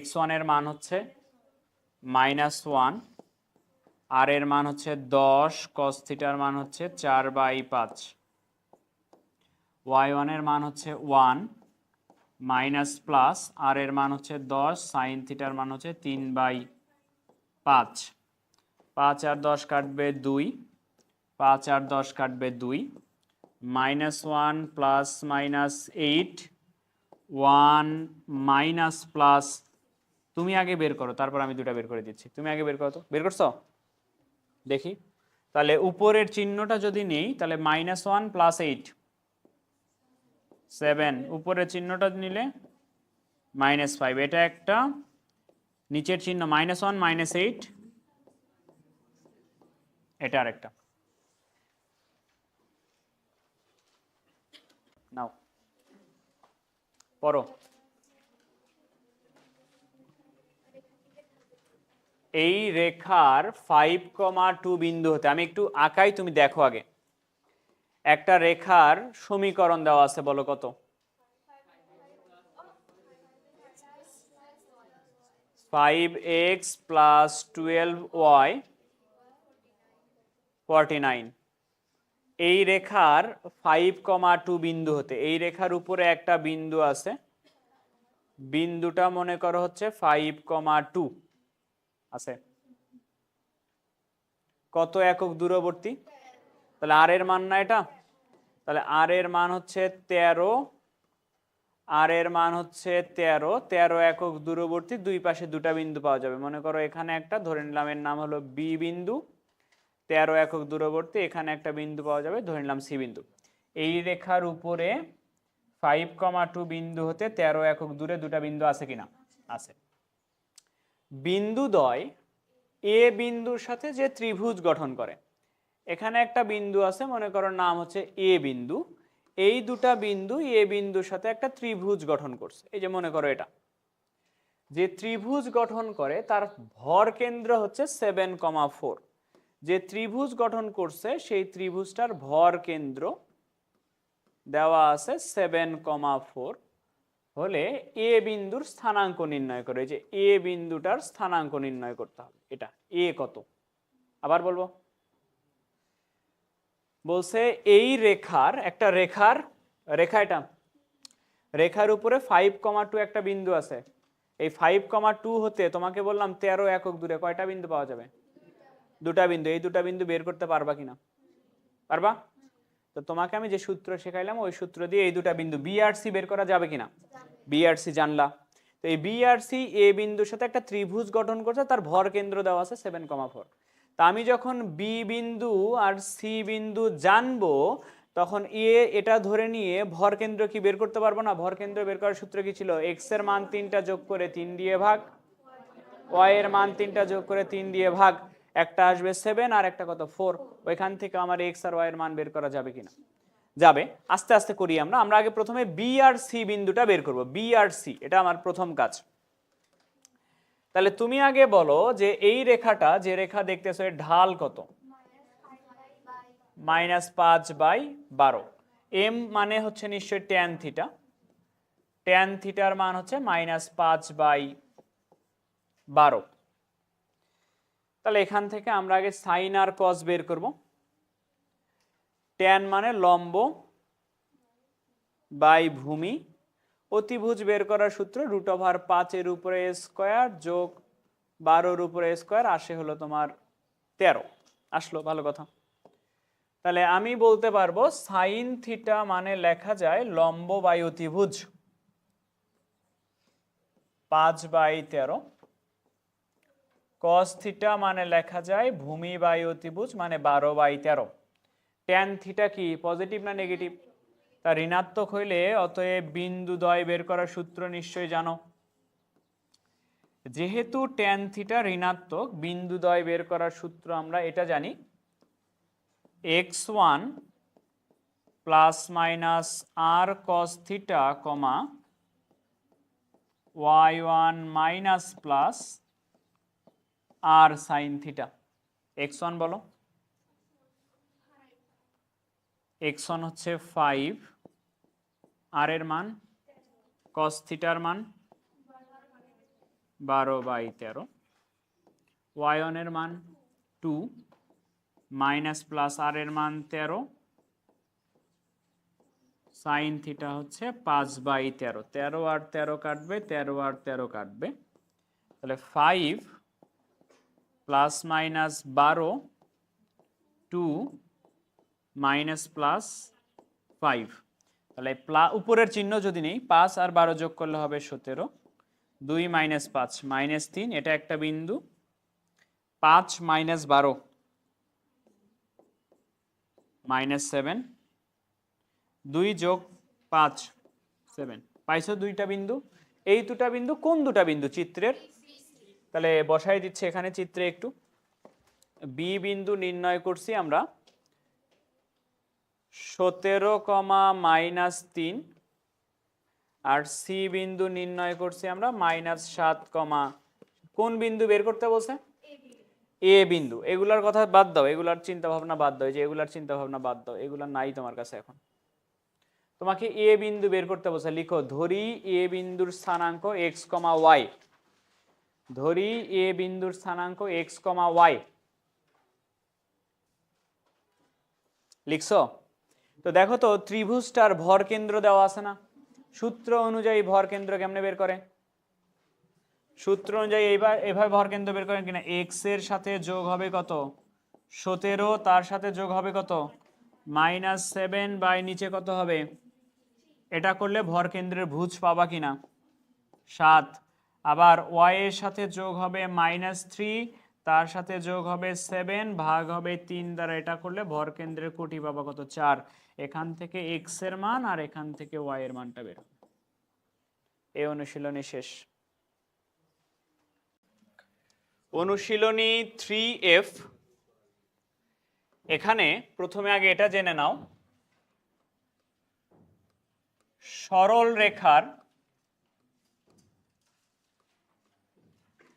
x1 এর মান হচ্ছে -1, আর এর মান হচ্ছে 10, কস থিটার মান হচ্ছে 4/5, y1 এর মান হচ্ছে 1 মাইনাস প্লাস আর এর মান হচ্ছে 10, সাইন থিটার মান হচ্ছে 3/5। 5 আর 10 কাটবে 2, 5 আর 10 কাটবে 2, -1 প্লাস -8, 1 মাইনাস প্লাস। তুমি আগে বের করো, তারপর আমি দুটা বের করে দিচ্ছি। তুমি আগে বের করো তো, বের করছো? দেখি। তাহলে উপরের চিহ্নটা যদি নেই তাহলে -1 প্লাস 8 7, উপরের চিহ্নটা নিলে -5, এটা একটা। নিচের চিহ্ন -1 -8, এটা আরেকটা। নাও পড়ো। এই রেখার 5,2 বিন্দু হতে, আমি একটু আঁকাই, তুমি দেখো আগে। একটা রেখার সমীকরণ দেওয়া আছে, বলো কত? 5x plus 12y 49। এই রেখার 5,2 বিন্দু হতে, এই রেখার উপরে একটা বিন্দু আছে বিন্দুটা মনে করো হচ্ছে 5,2 আছে, কত একক দূরবর্তী? তাহলে আর এর মান না এটা, তাহলে আর এর মান হচ্ছে 13, আর এর মান হচ্ছে 13 একক দূরবর্তী, দুই পাশে দুটা বিন্দু পাওয়া যাবে। মনে করো এখানে একটা ধরে নিলাম, এর নাম হলো বি বিন্দু, 13 একক দূরবর্তী, এখানে একটা বিন্দু পাওয়া যাবে, ধরে নিলাম সি বিন্দু। এই রেখার উপরে 5,2 বিন্দু হতে 13 একক দূরে দুটা বিন্দু আছে কিনা? আছে। বিন্দুদ্বয় এ বিন্দুর সাথে যে ত্রিভুজ গঠন করে, এখানে একটা বিন্দু আছে, মনে করো নাম হচ্ছে এ বিন্দু, এই দুটা বিন্দু এ বিন্দুর সাথে একটা ত্রিভুজ গঠন করছে। এই যে মনে করো এটা যে ত্রিভুজ গঠন করে তার ভর কেন্দ্র হচ্ছে 7,4। যে ত্রিভুজ গঠন করছে সেই ত্রিভুজটার ভর কেন্দ্র দেওয়া আছে 7,4 হলে এ বিন্দুর স্থানাঙ্ক নির্ণয় করে। যে এ বিন্দুটার স্থানাঙ্ক নির্ণয় করতে হবে। এটা এ কত? আবার বলবো, বলছে এই রেখার একটা রেখা এটা, রেখার উপরে 5,2 একটা বিন্দু আছে। এই 5,2 হতে তোমাকে বললাম 13 একক দূরে কয়টা বিন্দু পাওয়া যাবে? দুটা বিন্দু। এই দুটা বিন্দু বের করতে পারবা কিনা? পারবা? তো তোমাকে আমি যে সূত্র শেখাইলাম ওই সূত্র দিয়ে এই দুটা বিন্দু বি আর সি বের করা যাবে কিনা? বি আর সি জানলা। তো এই বি আর সি এ বিন্দুর সাথে একটা ত্রিভুজ গঠন করছে, তার ভর কেন্দ্র দেওয়া আছে 7,4। তা আমি যখন বি বিন্দু আর সি বিন্দু জানবো তখন এটা ধরে নিয়ে ভর কেন্দ্র কি বের করতে পারবো না? ভর কেন্দ্র বের করার সূত্র কি ছিল? এক্স এর মান 3টা যোগ করে 3 দিয়ে ভাগ, ওয়াই এর মান 3টা যোগ করে 3 দিয়ে ভাগ, একটা আসবে 7 আর একটা কত 4। ওইখান থেকে আমার এক্স আর ওয়াই এর মান বের করা যাবে কিনা? যাবে। আস্তে আস্তে করি আমরা আগে প্রথমে বি আর সি বিন্দুটা বের করব। বি আর সি, এটা আমার প্রথম কাজ। তাহলে তুমি আগে বলো যে এই রেখাটা, যে রেখা দেখতেছো এর ঢাল কত? -5/12। এম মানে হচ্ছে নিশ্চয়ই ট্যান থিটা, ট্যান থিটার মান হচ্ছে -5/12। তাহলে এখান থেকে আমরা আগে সাইন আর কস বের করব। ট্যান মানে লম্ব বাই ভূমি, অতিভুজ বের করার সূত্র √5 এর উপরে স্কয়ার যোগ 12 এর উপরে স্কয়ার, আসে হলো তোমার 13। আসলো, ভালো কথা। তাহলে আমি বলতে পারবো সাইন থিটা মানে লেখা যায় লম্ব বাই অতিভুজ 5/13, কস থিটা মানে লেখা যায় ভূমি বাই অতিভুজ মানে 12/13। ট্যান থিটা কি পজিটিভ না নেগেটিভ? তা ঋণাত্মক হইলে অতএব বিন্দুদ্বয় বের করার সূত্র নিশ্চয়ই জানো। যেহেতু ট্যান থিটা ঋণাত্মক, বিন্দুদ্বয় বের করার সূত্র আমরা এটা জানি, x1 ± r cos theta, y1 minus plus r sin theta. x1 বলো। x1 হচ্ছে 5, আর এর মান cos থিটার মান 12/13, y1 এর মান 2 মাইনাস প্লাস আর এর মান 13, সাইন থিটা হচ্ছে 5/13। 13 আর 13 কাটবে, 13 আর 13 কাটবে, তাহলে 5 ± 12, 2 মাইনাস প্লাস 5। তাহলে উপরের চিহ্ন যদি নেই, 5 আর 12 যোগ করলে হবে 17, 2 - 5 -3, এটা একটা বিন্দু, 5 - 12 -7, 2 যোগ 5 7। পাইছো দুইটা বিন্দু? এই দুটা বিন্দু কোন দুটা বিন্দু চিত্রের? তাহলে বসাই দিচ্ছি এখানে চিত্রে একটু। বি বিন্দু নির্ণয় করছি আমরা 17, -3, আর সি বিন্দু নির্ণয় করছি আমরা -7, কোন বিন্দু বের করতে বলছে? এ বিন্দু। এগুলার কথা বাদ দাও, এগুলার চিন্তা ভাবনা বাদ দাও, যে এগুলার চিন্তা ভাবনা বাদ দাও, এগুলা নাই তোমার কাছে এখন। তোমাকে এ বিন্দু বের করতে বলছে, লিখো ধরি এ বিন্দুর স্থানাঙ্ক x, y। ধরি এ বিন্দুর স্থানাঙ্ক x, y। লিখছো? তো দেখো তো ত্রিভুজটার ভর কেন্দ্র দেওয়া আছে না? সূত্র অনুযায়ী ভর কেন্দ্র কেমনে বের করে? সূত্র অনুযায়ী এইবার এভাবে ভরকেন্দ্র বের করেন কিনা, এক্স এর সাথে যোগ হবে কত 17, তার সাথে যোগ হবে কত -7, বাই নিচে কত হবে, এটা করলে ভরকেন্দ্রের ভুজ পাবা কিনা 7, আবার ওয়াই এর সাথে যোগ হবে -3, তার সাথে যোগ হবে 7, ভাগ হবে 3 দ্বারা, এটা করলে ভরকেন্দ্রের কোটি পাবা কত 4। এখান থেকে এক্স এর মান আর এখান থেকে ওয়াই এর মানটা বের হবে। এই অনুশীলনী শেষ। অনুশীলনী 3F, এখানে প্রথমে আগে এটা জেনে নাও, সরল রেখার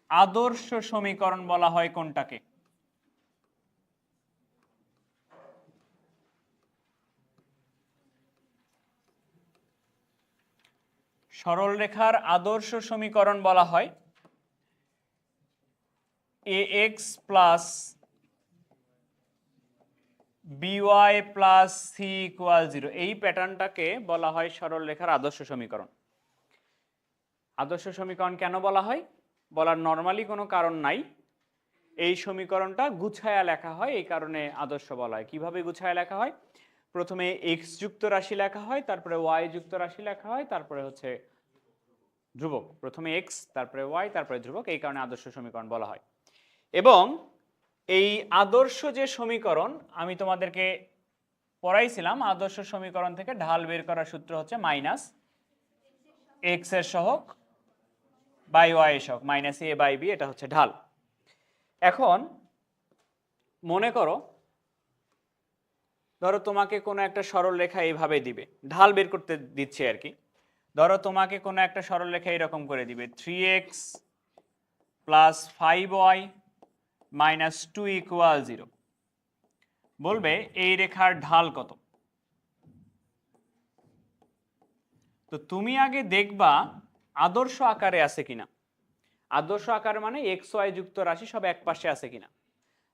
আদর্শ সমীকরণ বলা হয় কোনটাকে? সরল রেখার আদর্শ সমীকরণ বলা হয় ax plus by plus c equal 0। এই প্যাটার্নটাকে বলা হয় সরল রেখার আদর্শ সমীকরণ। আদর্শ সমীকরণ কেন বলা হয়? বলার নর্মালি কোনো কারণ নাই, এই সমীকরণটা গুছায়া লেখা হয়, এই কারণে আদর্শ বলা হয়। কিভাবে গুছায়া লেখা হয়? প্রথমে এক্স যুক্ত রাশি লেখা হয়, তারপরে ওয়াই যুক্ত রাশি লেখা হয়, তারপরে হচ্ছে ধ্রুবক। প্রথমে এক্স, তারপরে ওয়াই, তারপরে ধ্রুবক, এই কারণে আদর্শ সমীকরণ বলা হয়। এবং এই আদর্শ যে সমীকরণ আমি তোমাদেরকে পড়াইছিলাম, আদর্শ সমীকরণ থেকে ঢাল বের করার সূত্র হচ্ছে মাইনাস এক্স এর সহগ বাই ওয়াই এর সহগ, মাইনাস এ বাই বি, এটা হচ্ছে ঢাল। এখন মনে করো, ধরো তোমাকে কোনো একটা সরল রেখা এইভাবে দিবে, ঢাল বের করতে দিচ্ছে আর কি। ধরো তোমাকে কোনো একটা সরল রেখা এরকম করে দিবে 3x plus 5y minus 2 equal 0। বলবে এই রেখার ঢাল কত। তো তুমি আগে দেখবা আদর্শ আকারে আছে কিনা। আদর্শ আকার মানে এক্স ওয়াই যুক্ত রাশি সব এক পাশে আছে কিনা।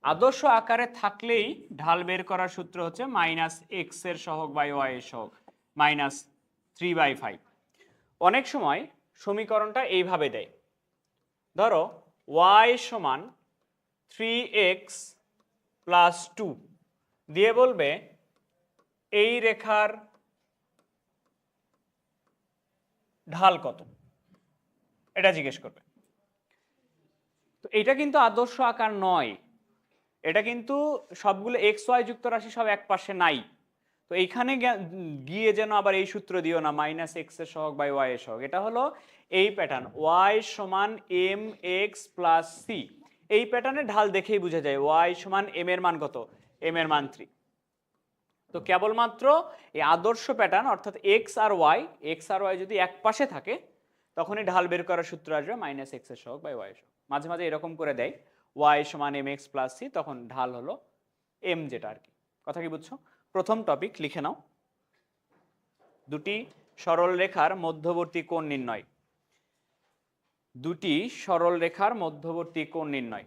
আদর্শ আকারে থাকলেই ঢাল বের করার সূত্র হচ্ছে মাইনাস এক্স এর সহগ বাই ওয়াই এর সহগ -3/5। অনেক সময় সমীকরণটা এইভাবে দেয়, ধরো y সমান 3x প্লাস 2 দিয়ে বলবে এই রেখার ঢাল কত, এটা জিজ্ঞেস করবে। তো এটা কিন্তু আদর্শ আকার নয়, এটা কিন্তু সবগুলো এক্স ওয়াই যুক্ত রাশি সব এক পাশে নাই। তো এইখানে গিয়ে যেন আবার এই সূত্র দিও না মাইনাস এক্স এর সহগ বাই ওয়াই এর সহগ। এটা হলো এই প্যাটার্ন ওয়াই সমান এম এক্স প্লাস সি। এই প্যাটার্নে ঢাল দেখেই বোঝা যায় ওয়াই সমান এম এর মান কত, এম এর মান 3। তো কেবলমাত্র এই আদর্শ প্যাটার্ন অর্থাৎ এক্স আর ওয়াই যদি এক পাশে থাকে তখনই ঢাল বের করার সূত্র আসবে মাইনাস এক্স এর সহগ বাই ওয়াই এর সহগ। মাঝে মাঝে এরকম করে দেয় ওয়াই সমান এম এক্স প্লাস সি, তখন ঢাল হলো এম, যেটা আর কি। কথা কি বুঝছো? প্রথম টপিক লিখে নাও, দুটি সরল রেখার মধ্যবর্তী কোণ নির্ণয়। দুটি সরল রেখার মধ্যবর্তী কোণ নির্ণয়।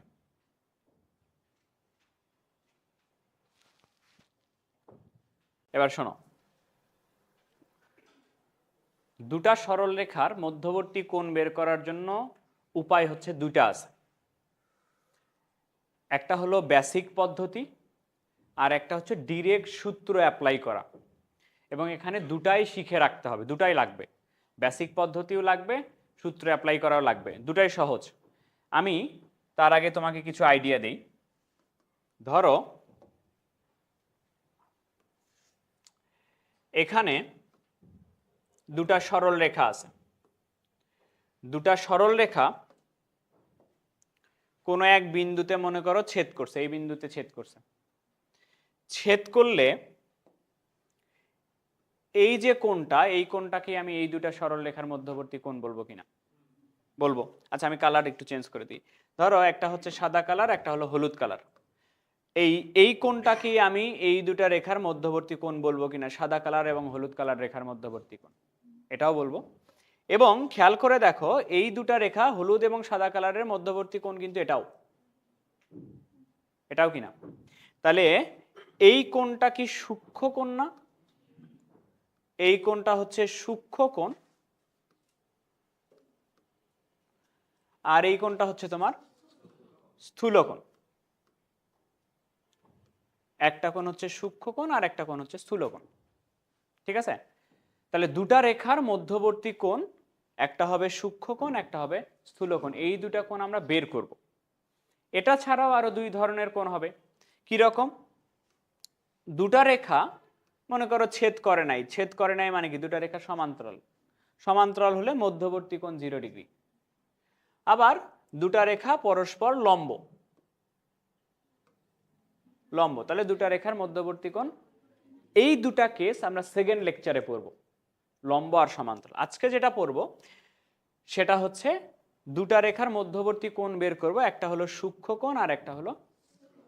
এবার শোনো, দুটা সরল রেখার মধ্যবর্তী কোণ বের করার জন্য উপায় হচ্ছে দুটা আছে। একটা হলো বেসিক পদ্ধতি আর একটা হচ্ছে ডিরেক্ট সূত্র অ্যাপ্লাই করা। এবং এখানে দুটাই শিখে রাখতে হবে, দুটাই লাগবে, বেসিক পদ্ধতিও লাগবে, সূত্র অ্যাপ্লাই করাও লাগবে, দুটাই সহজ। আমি তার আগে তোমাকে কিছু আইডিয়া দেই। ধরো এখানে দুটা সরল রেখা আছে, দুটা সরল রেখা কোনো এক বিন্দুতে মনে করো ছেদ করছে, এই বিন্দুতে ছেদ করছে। ছেদ করলে এই যে কোণটা, এই কোণটাকে আমি এই দুটা সরল রেখার মধ্যবর্তী কোণ বলবো কিনা? বলবো। আচ্ছা আমি কালার একটু চেঞ্জ করে দিই। ধরো একটা হচ্ছে সাদা কালার, একটা হলো হলুদ কালার। এই কোণটাকে আমি এই দুটা রেখার মধ্যবর্তী কোণ বলবো কিনা, সাদা কালার এবং হলুদ কালার রেখার মধ্যবর্তী কোণ, এটাও বলবো। এবং খেয়াল করে দেখো এই দুটা রেখা হলুদ এবং সাদা কালারের মধ্যবর্তী কোণ কিন্তু এটাও কিনা। তাহলে এই কোণটা কি সূক্ষ্ম কোণ না? এই কোণটা হচ্ছে সূক্ষ্ম কোণ। আর এই কোণটা হচ্ছে তোমার স্থূলকোণ। একটা কোণ হচ্ছে সূক্ষ্মকোণ আর একটা কোণ হচ্ছে স্থূলকোণ। ঠিক আছে, তাহলে দুটা রেখার মধ্যবর্তী কোণ একটা হবে সূক্ষ্মকোণ একটা হবে স্থূলকোণ, এই দুটা কোণ আমরা বের করব। এটা ছাড়াও আরো দুই ধরনের কোণ হবে। কি রকম? দুটা রেখা মনে করো ছেদ করে নাই, ছেদ করে নাই মানে কি দুটা রেখা সমান্তরাল, সমান্তরাল হলে মধ্যবর্তী কোণ 0 ডিগ্রি। আবার দুটা রেখা পরস্পর লম্ব, লম্ব তাহলে দুটা রেখার মধ্যবর্তী কোণ। এই দুটা কেস আমরা সেকেন্ড লেকচারে পড়ব, লম্ব আর সমান্তরাল। আজকে যেটা পড়ব সেটা হচ্ছে দুটা রেখার মধ্যবর্তী কোণ বের করব, একটা হলো সূক্ষ্মকোণ আর একটা হলো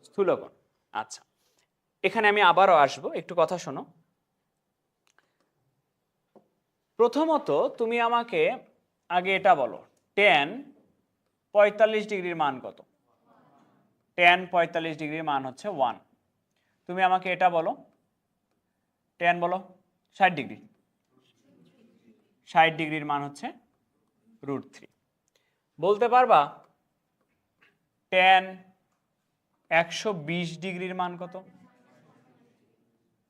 স্থূলকোণ। আচ্ছা, এখানে আমি আবারও আসব, একটু কথা শোনো। প্রথমত তুমি আমাকে আগে এটা বলো, tan 45 ডিগ্রির মান কত? tan 45 ডিগ্রির মান হচ্ছে 1। তুমি আমাকে এটা বলো, tan বলো 60 ডিগ্রি, 60 ডিগ্রির মান হচ্ছে √3। বলতে পারবা tan 120 ডিগ্রির মান কত?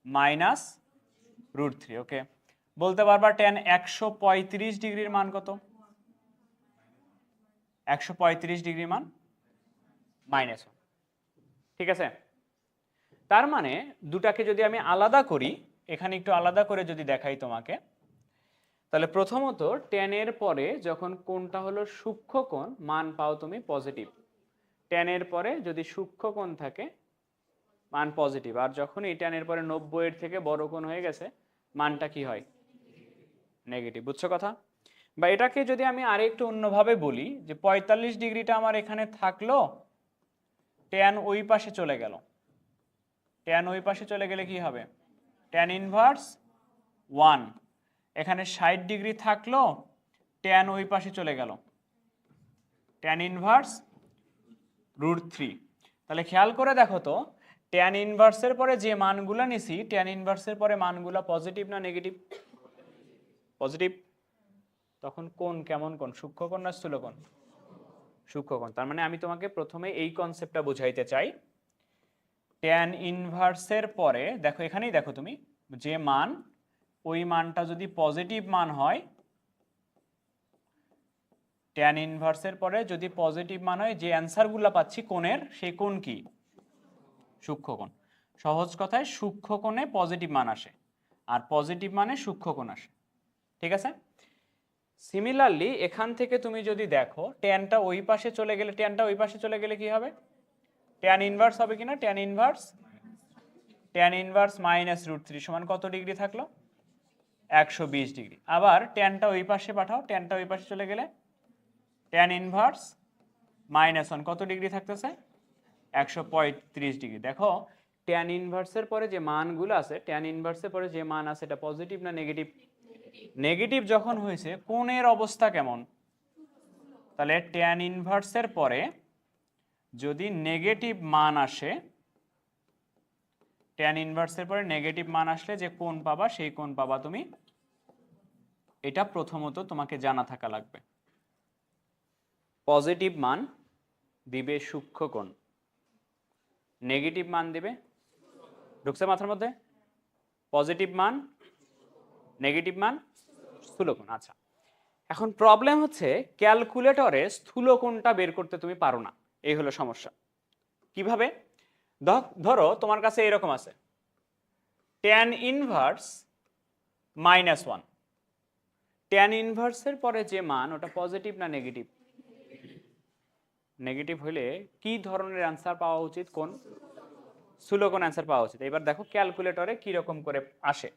-√3। ওকে, বলতে পারবা tan 135 ডিগ্রির মান কত? 135 ডিগ্রির মান -1। ঠিক আছে, তার মানে দুটাকে যদি আমি আলাদা করি, এখানে একটু আলাদা করে যদি দেখাই তোমাকে, তাহলে প্রথমত tan এর পরে যখন কোণটা হলো সূক্ষ্মকোণ মান পাও তুমি পজিটিভ। tan এর পরে যদি সূক্ষ্মকোণ থাকে মান পজিটিভ, আর যখন এই tan এর পরে 90 এর থেকে বড় কোণ হয়ে গেছে মানটা কি হয়? নেগেটিভ। বুঝছো কথা? বা এটাকে যদি আমি আরেকটু অন্যভাবে বলি যে 45 ডিগ্রিটা আমার এখানে থাকলো, tan ওই পাশে চলে গেল, tan ওই পাশে চলে গেলে কি হবে? tan inverse 1। এখানে 60 ডিগ্রি থাকলো, tan ওই পাশে চলে গেল, tan ইনভার্স √3। তাহলে খেয়াল করে দেখো তো, tan ইনভার্সের পরে যে মানগুলো নিছি, tan ইনভার্সের পরে মানগুলো পজিটিভ না নেগেটিভ? পজিটিভ। তখন কোণ কেমন কোণ? সূক্ষ্মকোণ না স্থূলকোণ? সূক্ষ্মকোণ। তার মানে আমি তোমাকে প্রথমে এই কনসেপ্টটা বোঝাইতে চাই, tan ইনভার্সের পরে দেখো, এখানেই দেখো তুমি যে মান, ওই মানটা যদি পজিটিভ মান হয়, tan ইনভার্সের পরে যদি পজিটিভ মান হয়, যে অ্যান্সারগুলো পাচ্ছি কোণের, সেই কোণ কি? সূক্ষ্মকোণ। সহজ কথায় সূক্ষ্মকোণে পজিটিভ মান আসে, আর পজিটিভ মানে সূক্ষ্মকোণ আসে। ঠিক আছে, সিমিলারলি এখান থেকে তুমি যদি দেখো ট্যানটা ওই পাশে চলে গেলে, ট্যানটা ওই পাশে চলে গেলে কি হবে? ট্যান ইনভার্স হবে কিনা? ট্যান ইনভার্স -√3 সমান কত ডিগ্রি থাকলো? 120 ডিগ্রি। আবার ট্যানটা ওই পাশে পাঠাও, ট্যানটা ওই পাশে চলে গেলে ট্যান ইনভার্স -1 কত ডিগ্রি থাকতেছে? 135 ডিগ্রি। দেখো ট্যান ইনভার্সের পরে যে মানগুলো আছে, ট্যান ইনভার্সের পরে যে মান আছে এটা পজিটিভ না নেগেটিভ? নেগেটিভ যখন হয়েছে কোণের অবস্থা কেমন? তাহলে ট্যান ইনভার্সের পরে যদি নেগেটিভ মান আসে, ট্যান ইনভার্সের পরে নেগেটিভ মান আসলে যে কোণ পাবা সেই কোণ পাবা তুমি, এটা প্রথমত তোমাকে জানা থাকা লাগবে। পজিটিভ মান দিবে সূক্ষ্মকোণ, নেগেটিভ মান দিবে, ঢুকছে মাথার মধ্যে? পজিটিভ মান নেগেটিভ মান স্থূলকোণ। আচ্ছা, এখন প্রবলেম হচ্ছে ক্যালকুলেটরে স্থূলকোণটা বের করতে তুমি পারো না, এই হলো সমস্যা। কিভাবে? ধরো তোমার কাছে এরকম আছে ট্যান ইনভার্স -1, ট্যান ইনভার্সের পরে যে মান ওটা পজিটিভ না নেগেটিভ? নেগেটিভ হলে কি ধরনের অ্যান্সার পাওয়া উচিত? কোন স্থূলকোণ অ্যান্সার পাওয়া উচিত। এবার দেখো ক্যালকুলেটরে কি রকম করে আসে।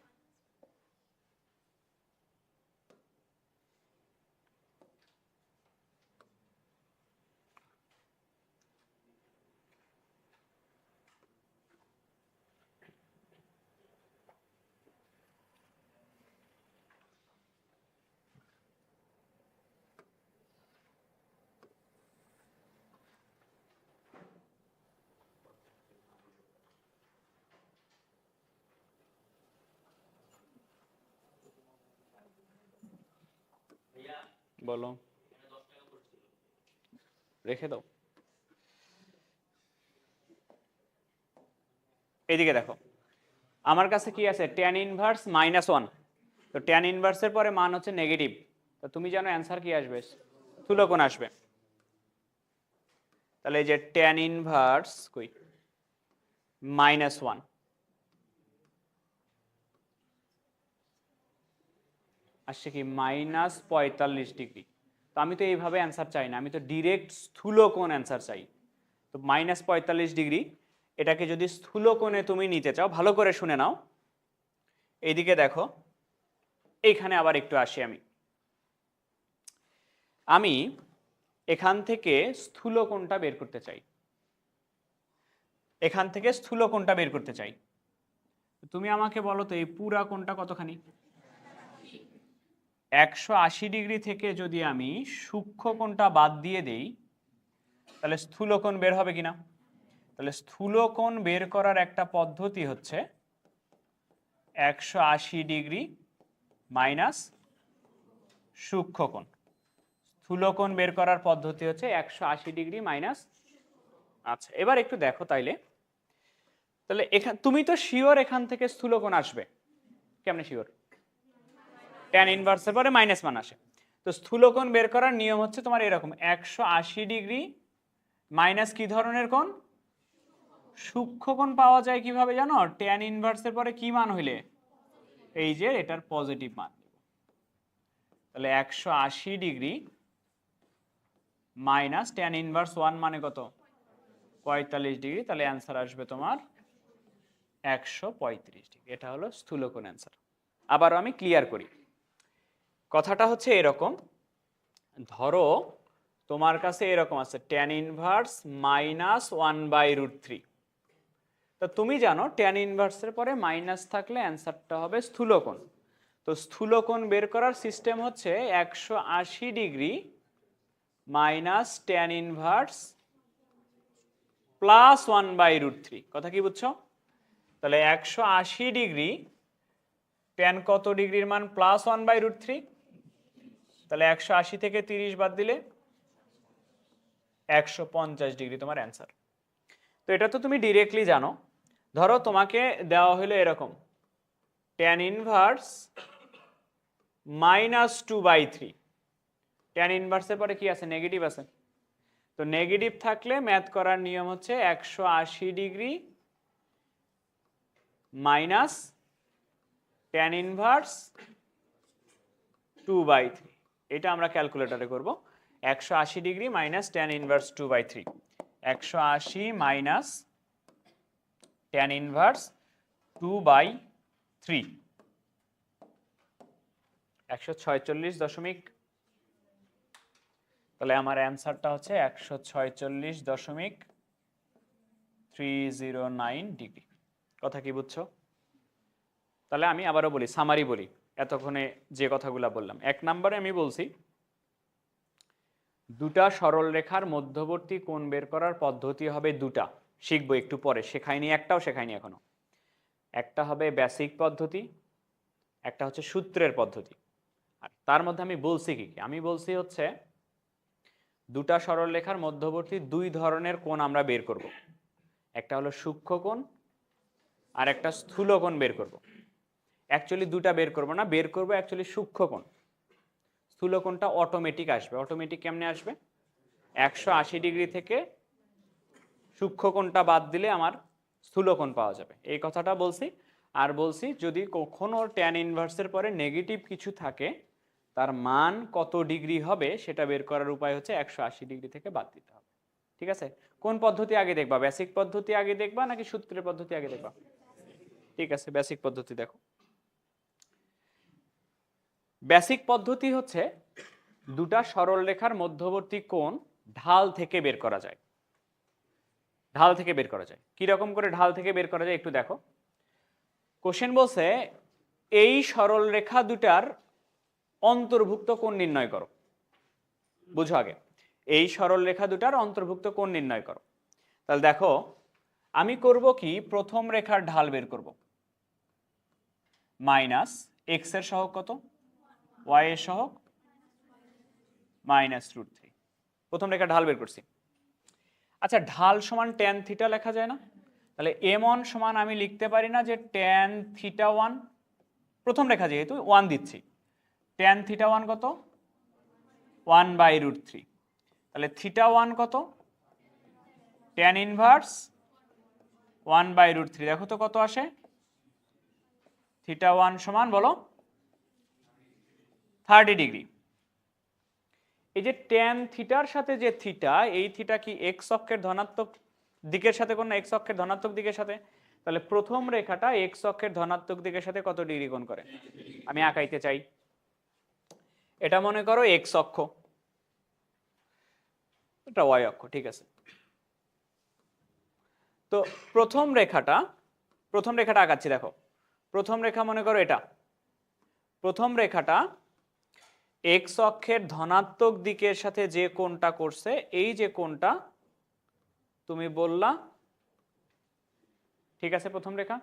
বলো। রেখে দাও। এইদিকে দেখো, আমার কাছে কি আছে, tan ইনভার্স -1। তো tan ইনভার্সের পরে মান হচ্ছে নেগেটিভ, তো তুমি জানো অ্যান্সার কি আসবে, স্থূলকোণ আসবে। তাহলে এই যে tan ইনভার্স কই -1 আসছে কি -45 ডিগ্রি। তো আমি তো এইভাবে অ্যান্সার চাই না, আমি তো ডিরেক্ট স্থূলকোণ অ্যান্সার চাই। তো -45 ডিগ্রি, এটাকে যদি স্থূলকোণে তুমি নিতে চাও, ভালো করে শুনে নাও। এইদিকে দেখো, এইখানে আবার একটু আসি আমি এখান থেকে স্থূলকোণটা বের করতে চাই, এখান থেকে স্থূলকোণটা বের করতে চাই। তুমি আমাকে বলো তো এই পুরা কোণটা কতখানি? 180 ডিগ্রি থেকে যদি আমি সূক্ষ্মকোণটা বাদ দিয়ে দেই, তাহলে স্থূলকোণ বের হবে কিনা? তাহলে স্থূলকোণ বের করার একটা পদ্ধতি হচ্ছে 180 ডিগ্রি মাইনাস সূক্ষ্মকোণ। স্থূলকোণ বের করার পদ্ধতি হচ্ছে 180 ডিগ্রি মাইনাস। আচ্ছা, এবার একটু দেখো তাইলে, তাহলে এখান তুমি তো শিওর এখান থেকে স্থূলকোণ আসবে, কেমনে শিওর? tan ইনভার্সের পরে -1 আসে। তো স্থূলকোণ বের করার নিয়ম হচ্ছে তোমার এরকম, 180 ডিগ্রি মাইনাস কি ধরনের কোণ? সূক্ষ্মকোণ পাওয়া যায় কিভাবে জানো? tan ইনভার্সের পরে কি মান হইলে, এই যে এটার পজিটিভ মান। তাহলে 180 ডিগ্রি মাইনাস tan ইনভার্স 1 মানে কত? 45 ডিগ্রি। তাহলে অ্যান্সার আসবে তোমার 135 ডিগ্রি। এটা হলো স্থূলকোণ অ্যান্সার। আবার আমি ক্লিয়ার করি, কথাটা হচ্ছে এরকম, ধরো তোমার কাছে এরকম আছে tan ইনভার্স -1/√3। তো তুমি জানো tan ইনভার্সের পরে মাইনাস থাকলে অ্যান্সারটা হবে স্থূলকোণ। তো স্থূলকোণ বের করার সিস্টেম হচ্ছে 180 ডিগ্রি মাইনাস tan ইনভার্স +1/√3। কথা কি বুঝছো? তাহলে 180 ডিগ্রি tan কত ডিগ্রির মান? +1/√3। তাহলে 180 থেকে 30 বাদ দিলে 150 ডিগ্রি তোমার অ্যান্সার। তো এটা তো তুমি ডিরেক্টলি জানো। ধরো তোমাকে দেওয়া হলো এরকম tan ইনভার্স -2/3। tan ইনভার্সের পরে কি আছে? নেগেটিভ আছে। তো নেগেটিভ থাকলে ম্যাথ করার নিয়ম হচ্ছে 180 ডিগ্রি মাইনাস tan ইনভার্স 2/3। এটা আমরা ক্যালকুলেটরে করব। 180 degree minus tan inverse 2/3, 180 minus tan inverse 2/3, 146 তাহলে আমার অ্যান্সারটা হচ্ছে 146.309 ডিগ্রি। কথা কি বুঝছো? তাহলে আমি আবারও বলি, সামারি বলি এতক্ষণে যে কথাগুলো বললাম। 1 নম্বরে আমি বলছি দুটা সরল রেখার মধ্যবর্তী কোণ বের করার পদ্ধতি হবে দুটা, শিখবো একটু পরে, শেখাইনি, একটাও শেখাইনি এখনো। একটা হবে বেসিক পদ্ধতি, একটা হচ্ছে সূত্রের পদ্ধতি। আর তার মধ্যে আমি বলছি কি, আমি বলছি হচ্ছে দুটা সরল রেখার মধ্যবর্তী দুই ধরনের কোণ আমরা বের করব। একটা হলো সূক্ষ্মকোণ আর একটা স্থূলকোণ বের করব। অ্যাকচুয়ালি দুটা বের করব না, বের করব অ্যাকচুয়ালি সূক্ষ্মকোণ। স্থূলকোণটা অটোমেটিক আসবে। অটোমেটিক কেমনে আসবে? 180 ডিগ্রি থেকে সূক্ষ্মকোণটা বাদ দিলে আমার স্থূলকোণ পাওয়া যাবে, এই কথাটা বলছি। আর বলছি যদি কখনো tan ইনভার্সের পরে নেগেটিভ কিছু থাকে, তার মান কত ডিগ্রি হবে সেটা বের করার উপায় হচ্ছে 180 ডিগ্রি থেকে বাদ দিতে হবে। ঠিক আছে? কোন পদ্ধতি আগে দেখবা? বেসিক পদ্ধতি আগে দেখবা নাকি সূত্রের পদ্ধতি আগে দেখবা? ঠিক আছে, বেসিক পদ্ধতি দেখো। বেসিক পদ্ধতি হচ্ছে দুটা সরল রেখার মধ্যবর্তী কোণ ঢাল থেকে বের করা যায়। ঢাল থেকে বের করা যায়। কি রকম করে ঢাল থেকে বের করা যায় একটু দেখো। কোশ্চেন বলছে এই সরল রেখা দুটার অন্তর্ভুক্ত কোণ নির্ণয় করো। বুঝো আগে, এই সরল রেখা দুটার অন্তর্ভুক্ত কোণ নির্ণয় করো। তাহলে দেখো আমি করব কি, প্রথম রেখার ঢাল বের করব। মাইনাস এক্স এর সহগ কত, ওয়াই এর সহগ -√3। প্রথম রেখার ঢাল বের করছি। আচ্ছা ঢাল সমান ট্যান থিটা লেখা যায় না? তাহলে m1 সমান আমি লিখতে পারি না যে ট্যান থিটা 1, প্রথম রেখা যেহেতু 1 দিচ্ছি, ট্যান থিটা 1 কত? 1/√3। তাহলে থিটা 1 কত? Tan inverse 1/√3। দেখো তো কত আসে? থিটা 1 সমান বলো 30 ডিগ্রি। এই যে ট্যান থিটার সাথে যে থিটা, এই থিটা কি এক্স অক্ষের ধনাত্মক দিকের সাথে কোণ না এক্স অক্ষের ধনাত্মক দিকের সাথে? তাহলে প্রথম রেখাটা এক্স অক্ষের ধনাত্মক দিকের সাথে কত ডিগ্রি কোণ করে? আমি আঁকাইতে চাই। এটা মনে করো এক্স অক্ষ, এটা ওয়াই অক্ষ, ঠিক আছে। তো প্রথম রেখাটা আঁকাচ্ছি, দেখো প্রথম রেখা মনে করো এটা, প্রথম রেখাটা এক্স অক্ষের ধনাত্মক দিকের সাথে যে কোণটা করছে, এই যে কোণটা তুমি বললা, ঠিক আছে প্রথম রেখা।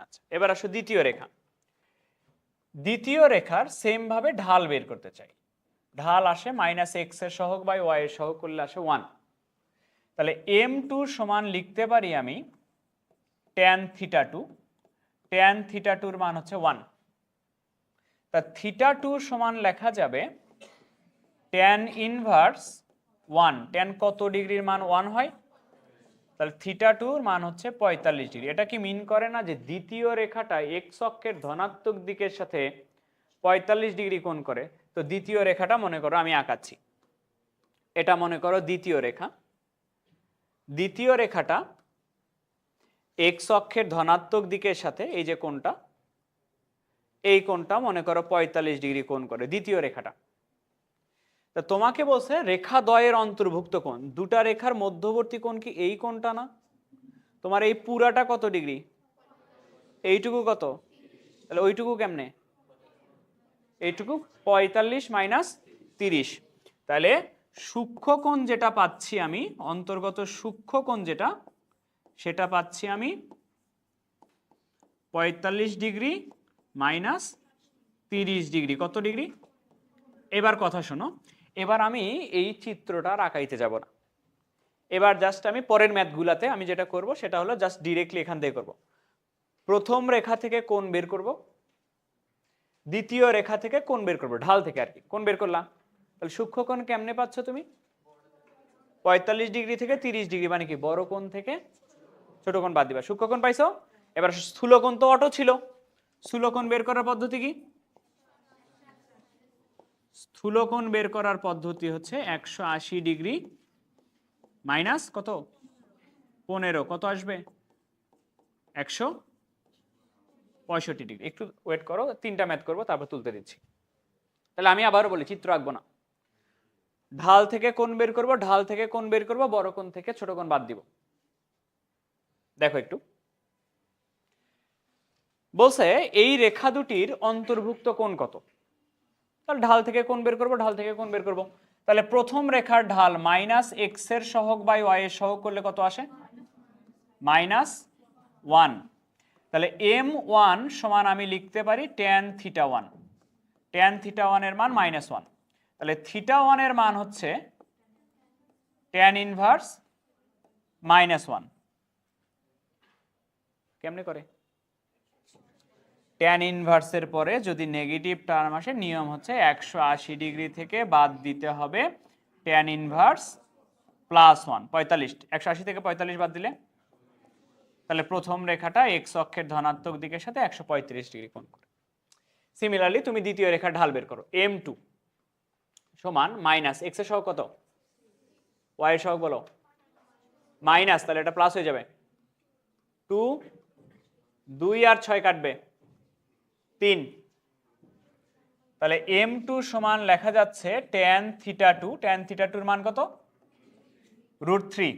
আচ্ছা এবার আসো দ্বিতীয় রেখা। দ্বিতীয় রেখার সেম ভাবে ঢাল বের করতে চাই। ঢাল আসে -x এর সহগ বাই y এর সহগ করলে আসে 1। তাহলে m2 সমান লিখতে পারি আমি tan থিটা 2, tan থিটা 2 এর মান হচ্ছে 1। তা থিটা 2 সমান লেখা যাবে tan ইনভার্স 1। tan কত ডিগ্রির মান 1 হয়? তাহলে থিটা 2 এর মান হচ্ছে 45 ডিগ্রি। এটা কি মিন করে না যে দ্বিতীয় রেখাটা এক্স অক্ষের ধনাত্মক দিকের সাথে 45 ডিগ্রি কোণ করে? তো দ্বিতীয় রেখাটা মনে করো আমি আঁকাচ্ছি, এটা মনে করো দ্বিতীয় রেখা। দ্বিতীয় রেখাটা এক্স অক্ষের ধনাত্মক দিকের সাথে এই যে কোণটা, এই কোণটা মনে করো 45 ডিগ্রি কোণ করে দ্বিতীয় রেখাটা। তা তোমাকে বলছে রেখা দ্বয়ের অন্তর্ভুক্ত কোণ, দুটা রেখার মধ্যবর্তী কোণ কি এই কোণটা না? তোমার এই পুরাটা কত ডিগ্রি? এইটুকু কত? তাহলে ওইটুকু কেমনে? এইটুকু 45 মাইনাস 30। তাহলে সূক্ষ্ম কোণ যেটা পাচ্ছি আমি, অন্তর্গত সূক্ষ্ম কোণ যেটা, সেটা পাচ্ছি আমি 45 ডিগ্রি মাইনাস 30 ডিগ্রি। কত ডিগ্রি? এবার কথা শোনো, এবার আমি এই চিত্রটা আর আঁকাইতে যাব না। এবার জাস্ট আমি পরের ম্যাথগুলাতে আমি যেটা করব সেটা হলো জাস্ট ডিরেক্টলি এখান থেকে করব। প্রথম রেখা থেকে কোণ বের করব, দ্বিতীয় রেখা থেকে কোণ বের করব, ঢাল থেকে আর কি কোণ বের করলাম। তাহলে সূক্ষ্ম কোণ কেমনে পাচ্ছ তুমি? 45 ডিগ্রি থেকে 30 ডিগ্রি, মানে কি বড় কোণ থেকে ছোট কোণ বাদ দিবা, সূক্ষ্ম কোণ পাইছো। এবার স্থূল কোণ তো অটো ছিল, স্থূল কোণ বের করার পদ্ধতি কি? স্থূল কোণ বের করার পদ্ধতি হচ্ছে 180 ডিগ্রি মাইনাস কত? 15। কত আসবে? 165 ডিগ্রি। একটু ওয়েট করো, তিনটা ম্যাথ করবো তারপর তুলতে দিচ্ছি। তাহলে আমি আবারও বলি, চিত্র আঁকবো না। ঢাল থেকে কোণ বের করব, ঢাল থেকে কোণ বের করব, বড় কোণ থেকে ছোট কোণ বাদ দিব। দেখো একটু বলছে এই রেখা দুটির অন্তর্ভুক্ত কোণ কত। তাহলে ঢাল থেকে কোণ বের করব, ঢাল থেকে কোণ বের করব। তাহলে প্রথম রেখার ঢাল -x এর সহগ বাই y এর সহগ করলে কত আসে? -1। তাহলে m1 সমান আমি লিখতে পারি tan থিটা 1। tan থিটা 1 এর মান -1। তাহলে থিটা 1 এর মান হচ্ছে tan ইনভার্স -1। কেমনে করে? tan ইনভার্সের পরে যদি নেগেটিভ টার্ম আসে, নিয়ম হচ্ছে 180 ডিগ্রি থেকে বাদ দিতে হবে tan ইনভার্স +1। 45, 180 থেকে 45 বাদ দিলে, তাহলে প্রথম রেখাটা এক্স অক্ষের ধনাত্মক দিকের সাথে 135 ডিগ্রি কোণ করে। সিমিলারলি তুমি দ্বিতীয় রেখার ঢাল বের করো, m2 সমান -x এর সহগ কত? y এর সহগ বলো মাইনাস, তাহলে এটা প্লাস হয়ে যাবে 2, 2 আর 6 কাটবে 3। তাহলে m2 সমান লেখা যাচ্ছে tan থিটা 2। tan থিটা 2 এর মান কত? √3।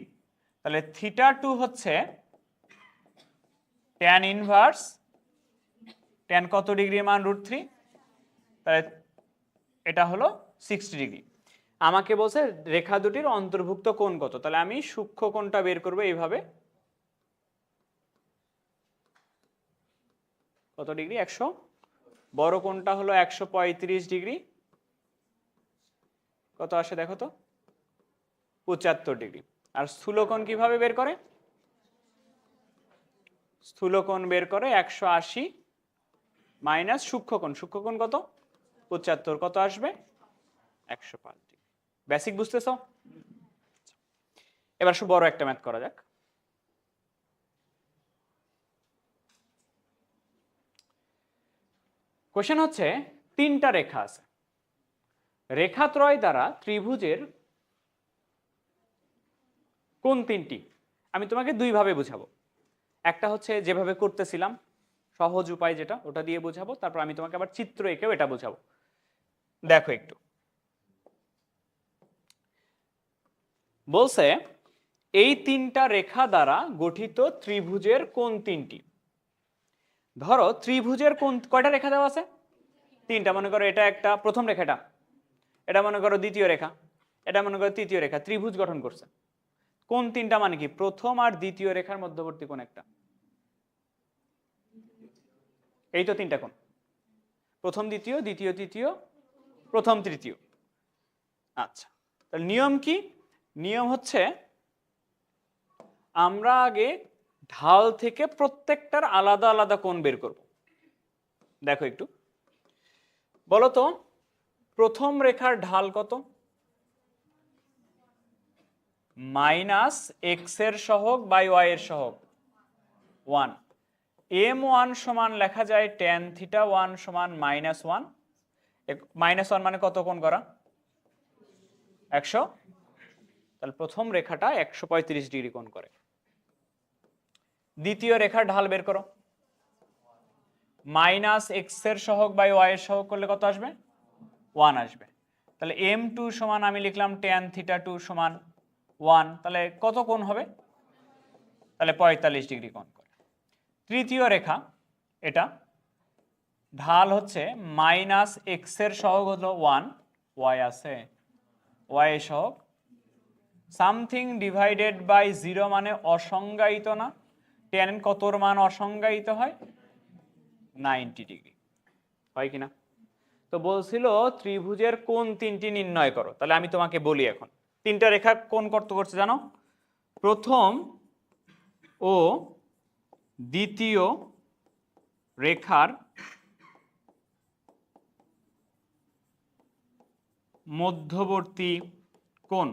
তাহলে থিটা 2 হচ্ছে tan ইনভার্স, tan কত ডিগ্রির মান? √3। তাহলে এটা হলো 60 ডিগ্রি। আমাকে বলছে রেখা দুটির অন্তর্ভুক্ত কোণ কত। তাহলে আমি সূক্ষ্ম কোণটা বের করবো এইভাবে, কত ডিগ্রি? 100। বড় কোণটা হলো 135 ডিগ্রি। কত আসে দেখো তো? 75 ডিগ্রি। আর স্থূলকোণ কিভাবে বের করে? স্থূলকোণ বের করে 180 মাইনাস সূক্ষ্মকোণ। সূক্ষ্মকোণ কত? 75। কত আসবে? 105 ডিগ্রি। বেসিক বুঝতেছো? এবার বড় একটা ম্যাথ করা যাক। কোশ্চেন হচ্ছে, তিনটা রেখা আছে। রেখাত্রয় দ্বারা ত্রিভুজের কোন তিনটি? আমি তোমাকে দুইভাবে বুঝাবো। একটা হচ্ছে যেভাবে করতেছিলাম সহজ উপায় যেটা, ওটা দিয়ে বুঝাবো। তারপর আমি তোমাকে আবার চিত্র এঁকেও এটা বুঝাবো। দেখো একটু, বলছে এই তিনটা রেখা দ্বারা গঠিত ত্রিভুজের কোন তিনটি? ধরো ত্রিভুজের কোন কয়টা রেখা দেওয়া আছে? তিনটা। মনে করো এটা একটা প্রথম রেখাটা, এটা মনে করো দ্বিতীয় রেখা, এটা মনে করো তৃতীয় রেখা, ত্রিভুজ গঠন করছে। কোন তিনটা মানে কি? প্রথম আর দ্বিতীয় রেখার মধ্যবর্তী কোন একটা? এই তো তিনটা কোণ, প্রথম দ্বিতীয়, দ্বিতীয় তৃতীয়, প্রথম তৃতীয়। আচ্ছা, তাহলে নিয়ম কি? নিয়ম হচ্ছে আমরা আগে ঢাল থেকে প্রত্যেকটার আলাদা আলাদা কোণ বের করব। দেখো একটু, বলো তো প্রথম রেখার ঢাল কত? মাইনাস এক্স এর সহগ বাই ওয়াই এর সহগ 1। m1 সমান লেখা যায় tan থিটা 1 সমান -1। -1 মানে কত কোণ করা? 100। তাহলে প্রথম রেখাটা 135 ডিগ্রি কোণ করে। দ্বিতীয় রেখার ঢাল বের করো। মাইনাস এক্স এর সহগ বাই ওয়াই এর সহগ করলে কত আসবে? 1 আসবে। তাহলে m2 সমান আমি লিখলাম tan থিটা 2 সমান 1। তাহলে কত কোণ হবে? তাহলে 45 ডিগ্রি কোণ করে। তৃতীয় রেখা, এটা ঢাল হচ্ছে মাইনাস এক্স এর সহগ হলো 1, ওয়াই আছে, ওয়াই এর সহগ সামথিং ডিভাইডেড বাই 0 মানে অসংজ্ঞায়িত না। tan কতর মান অসংজ্ঞায়িত হয়? 90 ডিগ্রি হয় কিনা? তো বলছিল ত্রিভুজের কোন তিনটি নির্ণয় করো। তাহলে আমি তোমাকে বলি এখন তিনটা রেখা কোন কত করছে জানো? প্রথম ও দ্বিতীয় রেখার মধ্যবর্তী কোণ।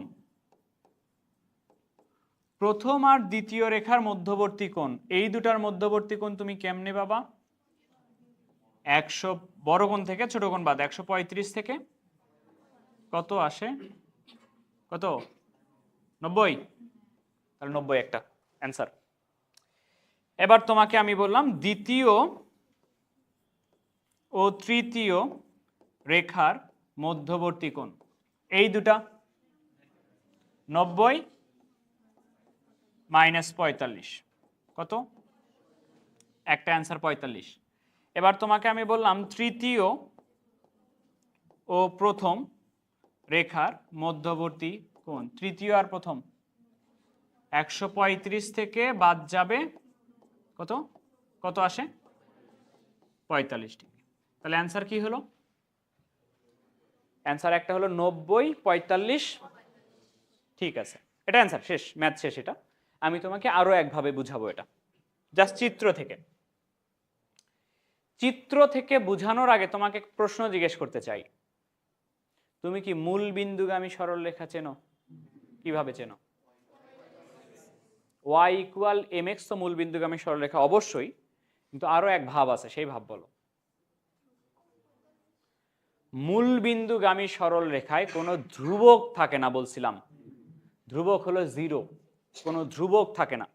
প্রথম আর দ্বিতীয় রেখার মধ্যবর্তী কোণ, এই দুটার মধ্যবর্তী কোণ তুমি কেমনে পাবা? 100 বড় কোণ থেকে ছোট কোণ বাদ 135 থেকে কত আসে? কত? 90। তাহলে 90 একটা অ্যান্সার। এবার তোমাকে আমি বললাম দ্বিতীয় ও তৃতীয় রেখার মধ্যবর্তী কোণ, এই দুটা 90 মাইনাস 45 কত? একটা অ্যান্সার 45। এবার তোমাকে আমি বললাম তৃতীয় ও প্রথম রেখার মধ্যবর্তী কোণ, তৃতীয় আর প্রথম 135 থেকে বাদ যাবে কত? কত আসে? 45 ডিগ্রি। তাহলে অ্যান্সার কি হলো? অ্যান্সার একটা হলো 90, 45। ঠিক আছে, এটা অ্যান্সার শেষ, ম্যাথ শেষ। এটা আমি তোমাকে আরো একভাবে বুঝাবো, এটা জাস্ট চিত্র থেকে। চিত্র থেকে বুঝানোর আগে তোমাকে প্রশ্ন জিজ্ঞেস করতে চাই, তুমি কি মূল বিন্দুগামী সরলরেখা চেনো? কিভাবে চেনো? y ইকুয়াল mx তো মূল বিন্দুগামী সরলরেখা অবশ্যই, কিন্তু আরো এক ভাব আছে, সেই ভাব বলো। মূল বিন্দুগামী সরল রেখায় কোনো ধ্রুবক থাকে না বলছিলাম। ধ্রুবক হলো 0, কোনো ধ্রুবক থাকে না।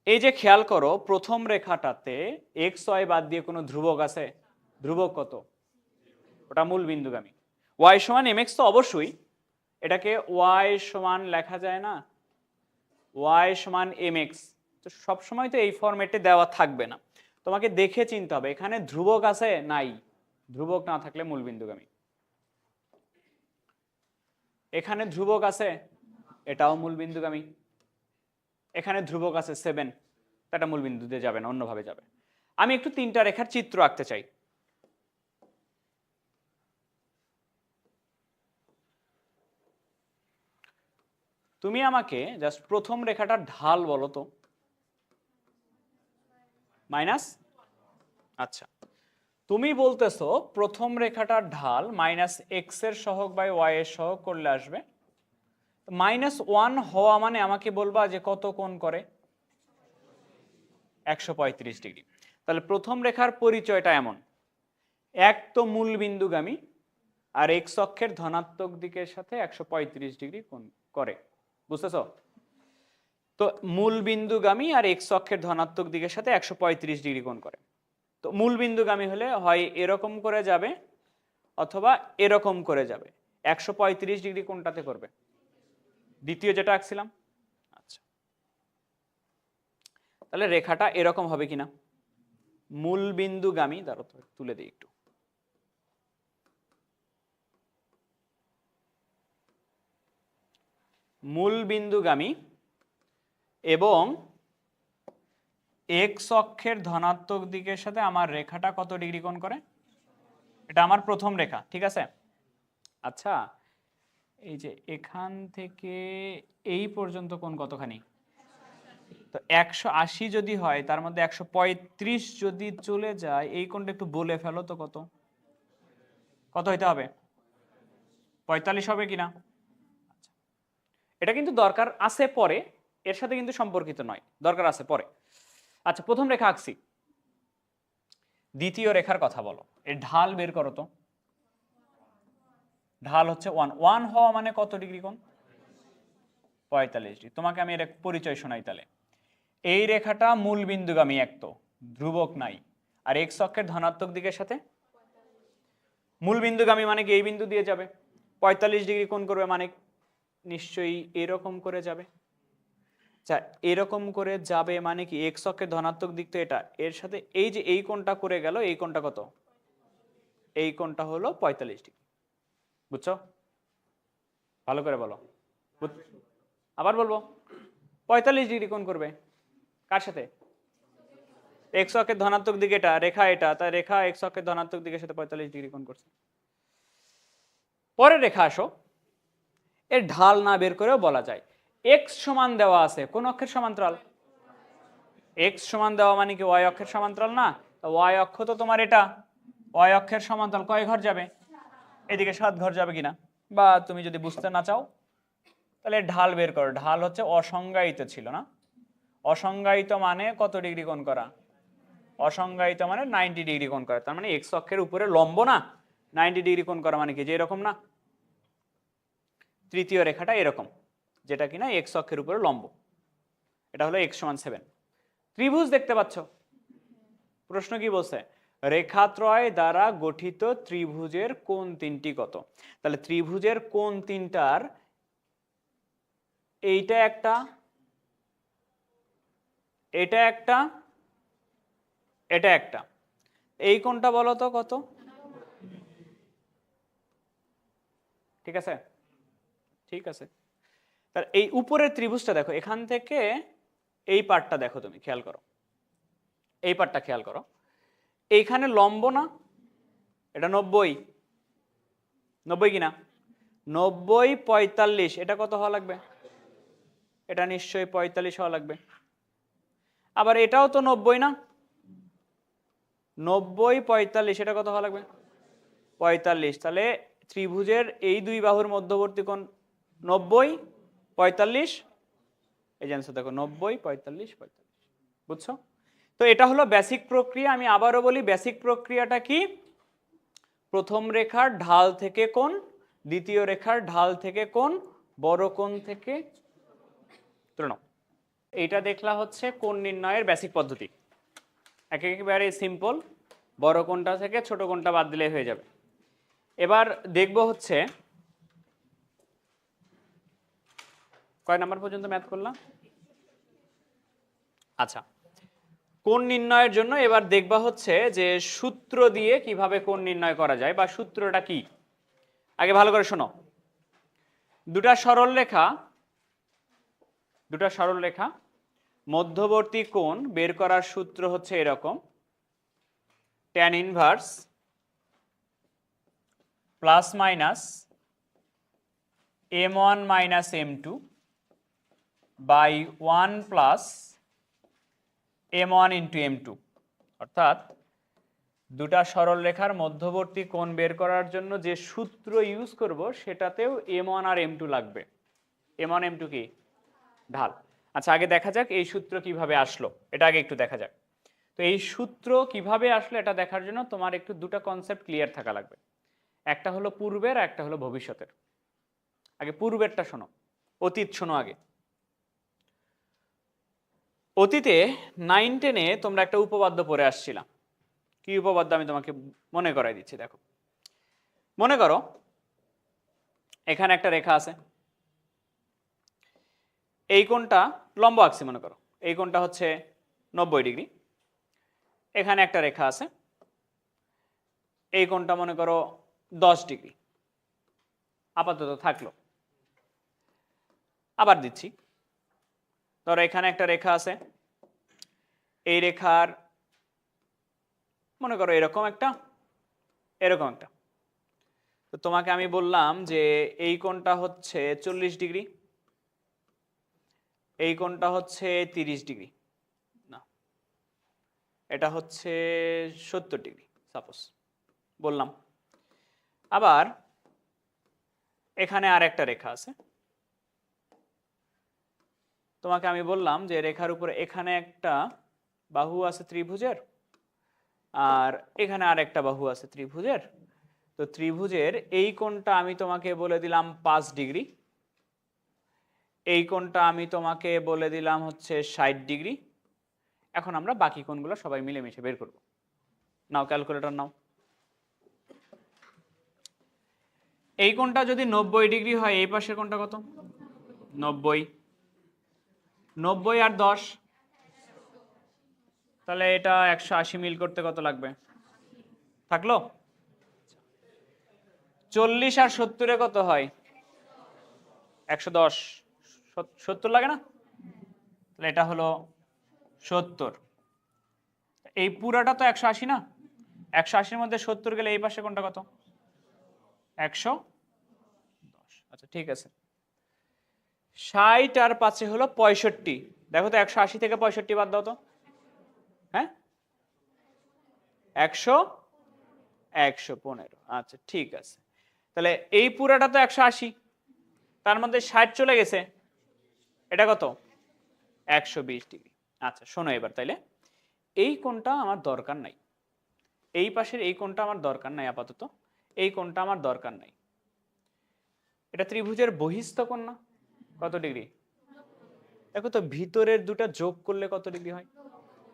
এই যে খেয়াল করো প্রথম রেখাটাতে এক্স ওয়াই বাদ দিয়ে কোনো ধ্রুবক আছে? ধ্রুবক কত? ওটা মূল বিন্দুগামী। ওয়াই সমান mx তো অবশ্যই, এটাকে ওয়াই সমান লেখা যায় না, ওয়াই সমান mx। তো সবসময় তো এই ফরম্যাটে দেওয়া থাকবে না, তোমাকে দেখে চিনতে হবে এখানে ধ্রুবক আছে নাই। ধ্রুবক না থাকলে মূল বিন্দুগামী। এখানে ধ্রুবক আছে, এটাও মূল বিন্দুগামী। এখানে ধ্রুবক আছে 7, এটা মূল বিন্দুতে যাবে না, অন্যভাবে যাবে। আমি একটু তিনটা রেখার চিত্র আঁকতে চাই। তুমি আমাকে জাস্ট প্রথম রেখাটার ঢাল বলো তো। মাইনাস, আচ্ছা তুমি বলতেছো প্রথম রেখাটার ঢাল মাইনাস এক্স এর সহগ বাই ওয়াই এর সহগ করলে আসবে। -1 হওয়া মানে আমাকে বলবা যে কত কোণ করে, 135 ডিগ্রি। তাহলে প্রথম রেখার পরিচয়টা এমন, এক তো মূল বিন্দুগামী আর এক্স অক্ষের ধনাত্মক দিকের সাথে 135 ডিগ্রি কোণ করে, বুঝতেছো? তো মূল বিন্দুগামী আর এক্স অক্ষের ধনাত্মক দিকের সাথে 135 ডিগ্রি কোণ করে। তো মূল বিন্দুগামী হলে হয় এরকম করে যাবে অথবা এরকম করে যাবে। 135 ডিগ্রি কোণটাতে করবে? দ্বিতীয় যেটা আঁকছিলাম। আচ্ছা, তাহলে রেখাটা এরকম হবে কিনা? মূল বিন্দুগামী, দাঁড়াও তো তুলে দিই একটু। মূল বিন্দুগামী এবং এক্স অক্ষের ধনাত্মক দিকের সাথে আমার রেখাটা কত ডিগ্রি কোণ করে? এটা আমার প্রথম রেখা, ঠিক আছে। আচ্ছা, এই যে এখান থেকে এই পর্যন্ত কোণ কতখানি? তো 180 যদি হয় তার মধ্যে 135 যদি চলে যায়, এই কোণটা একটু বলে ফেলো তো কত কত হইতে হবে? 45 হবে কিনা? এটা কিন্তু দরকার আছে পরে, এর সাথে কিন্তু সম্পর্কিত নয়, দরকার আছে পরে। আচ্ছা, প্রথম রেখা আঁকছি, দ্বিতীয় রেখার কথা বলো। এর ঢাল বের করো তো। ঢাল হচ্ছে 1 হওয়া মানে কত ডিগ্রি কোণ? 45 ডিগ্রি। তোমাকে আমি এর এক পরিচয় শোনাই তাহলে। এই রেখাটা মূল বিন্দুগামী, এক তো ধ্রুবক নাই, আর এক্স অক্ষের ধনাত্মক দিকের সাথে মূল বিন্দুগামী মানে কি এই বিন্দু দিয়ে যাবে, 45 ডিগ্রি কোণ করবে মানে নিশ্চয়ই এরকম করে যাবে। আচ্ছা, এরকম করে যাবে মানে কি এক্স অক্ষের ধনাত্মক দিক তো এটা, এর সাথে এই যে এই কোণটা করে গেল, এই কোণটা কত? এই কোণটা হলো 45 ডিগ্রি। বুঝছো? ভালো করে বলো। আবার বলবো, 45 ডিগ্রি কোণ করবে কার সাথে? এক্স অক্ষের ধনাত্মক দিকে, এটা রেখা, এটা তাই রেখা এক্স অক্ষের ধনাত্মক দিকের সাথে 45 ডিগ্রি কোণ করছে। পরের রেখা আসো, এর ঢাল না বের করেও বলা যায়। এক্স সমান দেওয়া আছে কোন অক্ষের সমান্তরাল? এক্স সমান দেওয়া মানে কি ওয়াই অক্ষের সমান্তরাল না? ওয়াই অক্ষ তো তোমার এটা, ওয়াই অক্ষের সমান্তরাল কয় ঘর যাবে? এদিকে 7 ঘর যাবে কিনা? বা তুমি যদি বুঝতে না চাও তাহলে ঢাল বের করো। ঢাল হচ্ছে অসংজ্ঞায়িত ছিল না? অসংজ্ঞায়িত মানে কত ডিগ্রি কোণ করা? অসংজ্ঞায়িত মানে 90 ডিগ্রি কোণ করা। তার মানে এক্স অক্ষের উপরে লম্ব না, 90 ডিগ্রি কোণ করা মানে কি যে এরকম না? তৃতীয় রেখাটা এরকম, যেটা কিনা এক্স অক্ষের উপরে লম্ব, এটা হলো x সমান 7। ত্রিভুজ দেখতে পাচ্ছ? প্রশ্ন কি বলছে? রেখাত্রয় দ্বারা গঠিত ত্রিভুজের কোণ তিনটি কত? তাহলে ত্রিভুজের কোণ তিনটার এইটা একটা, এটা একটা, এটা একটা, এই কোণটা বলো তো কত? ঠিক আছে, ঠিক আছে। তার এই উপরের ত্রিভুজটা দেখো, এখান থেকে এই পার্টটা দেখো, তুমি খেয়াল করো, এই পার্টটা খেয়াল করো, এইখানে লম্ব না? এটা 90, 90 কিনা? 90 45, এটা কত হওয়া লাগবে? এটা নিশ্চয়ই 45 হওয়া লাগবে। আবার এটাও তো 90 না? 90 45, এটা কত হওয়া লাগবে? 45। তাহলে ত্রিভুজের এই দুই বাহুর মধ্যবর্তী কোণ 90 45, এই যে অ্যান্সার দেখো 90 45 45। বুঝছো? তো এটা হলো বেসিক প্রক্রিয়া। আমি আবারও বলি, বেসিক প্রক্রিয়াটা কি? প্রথম রেখার ঢাল থেকে কোণ, দ্বিতীয় রেখার ঢাল থেকে কোণ, বড় কোণ থেকে তুলে নাও। এইটা দেখলা হচ্ছে কোণ নির্ণয়ের বেসিক পদ্ধতি, একেবারে সিম্পল। বড় কোণটা থেকে ছোট কোণটা বাদ দিলে হয়ে যাবে। এবার দেখব হচ্ছে কয় নাম্বার পর্যন্ত ম্যাথ করলাম? আচ্ছা, কোণ নির্ণয়ের জন্য এবার দেখবা হচ্ছে যে সূত্র দিয়ে কিভাবে কোণ নির্ণয় করা যায়, বা সূত্রটা কি। আগে ভালো করে শোনো। দুটা সরল রেখা মধ্যবর্তী কোণ বের করার সূত্র হচ্ছে এরকম, tan inverse plus minus m1 minus m2 by 1 plus m1 into m2, অর্থাৎ দুটা সরল রেখার মধ্যবর্তী কোণ বের করার জন্য যে সূত্র ইউজ করব সেটাতেও m1 আর m2 লাগবে। m1 m2 কি ঢাল। আচ্ছা, আগে দেখা যাক এই সূত্র কিভাবে আসলো, এটা আগে একটু দেখা যাক। তো এই সূত্র কিভাবে আসলো এটা দেখার জন্য তোমার একটু দুটা কনসেপ্ট ক্লিয়ার থাকা লাগবে, একটা হলো পূর্বের আর একটা হলো ভবিষ্যতের। আগে পূর্বেরটা শোনো, অতীত শোনো আগে। অতীতে 9-10-এ তোমরা একটা উপপাদ্য পড়ে আসছিলাম। কি উপপাদ্য আমি তোমাকে মনে করাই দিচ্ছি। দেখো, মনে করো এখানে একটা রেখা আছে, এই কোণটা লম্ব আঁকছি, মনে করো এই কোণটা হচ্ছে 90 ডিগ্রি। এখানে একটা রেখা আছে, এই কোণটা মনে করো 10 ডিগ্রি। আপাতত থাকলো। আবার দিচ্ছি, ধরো এখানে একটা রেখা আছে, এই রেখার মনে করো এরকম একটা, এরকম একটা। তো তোমাকে আমি বললাম যে এই কোণটা হচ্ছে 40 ডিগ্রি, এই কোণটা হচ্ছে 30 ডিগ্রি, না এটা হচ্ছে 70 ডিগ্রি সাপোজ বললাম। আবার এখানে আর একটা রেখা আছে, তোমাকে আমি বললাম যে রেখার উপরে এখানে একটা বাহু আছে ত্রিভুজের, আর এখানে আর একটা বাহু আছে ত্রিভুজের। তো ত্রিভুজের এই কোণটা আমি তোমাকে বলে দিলাম 5 ডিগ্রি, এই কোণটা আমি তোমাকে বলে দিলাম হচ্ছে 60 ডিগ্রি। এখন আমরা বাকি কোণগুলো সবাই মিলেমিশে বের করব। নাও ক্যালকুলেটর নাও। এই কোণটা যদি 90 ডিগ্রি হয়, এই পাশের কোণটা কত? 90। 90 আর 10, তাহলে এটা 180 মিল করতে কত লাগবে? থাকলো। 40 আর 70-এ কত হয়? 110। 70 লাগে না? তাহলে এটা হলো 70। এই পুরাটা তো 180 না? 180-এর মধ্যে 70 গেলে এই পাশে কোনটা কত? 110। আচ্ছা ঠিক আছে। 60 আর 5-এ হলো 65। দেখো তো 180 থেকে 65 বাদ দাও তো। হ্যাঁ, 115। আচ্ছা ঠিক আছে। তাহলে এই পুরাটা তো 180, তার মধ্যে 60 চলে গেছে, এটা কত? 120 ডিগ্রি। আচ্ছা শোনো এবার, তাইলে এই কোণটা আমার দরকার নাই, এই পাশের এই কোণটা আমার দরকার নাই আপাতত, এই কোণটা আমার দরকার নাই। এটা ত্রিভুজের বহিস্থ কোণ না? কত ডিগ্রি? দেখো তো ভিতরের দুটা যোগ করলে কত ডিগ্রি হয়?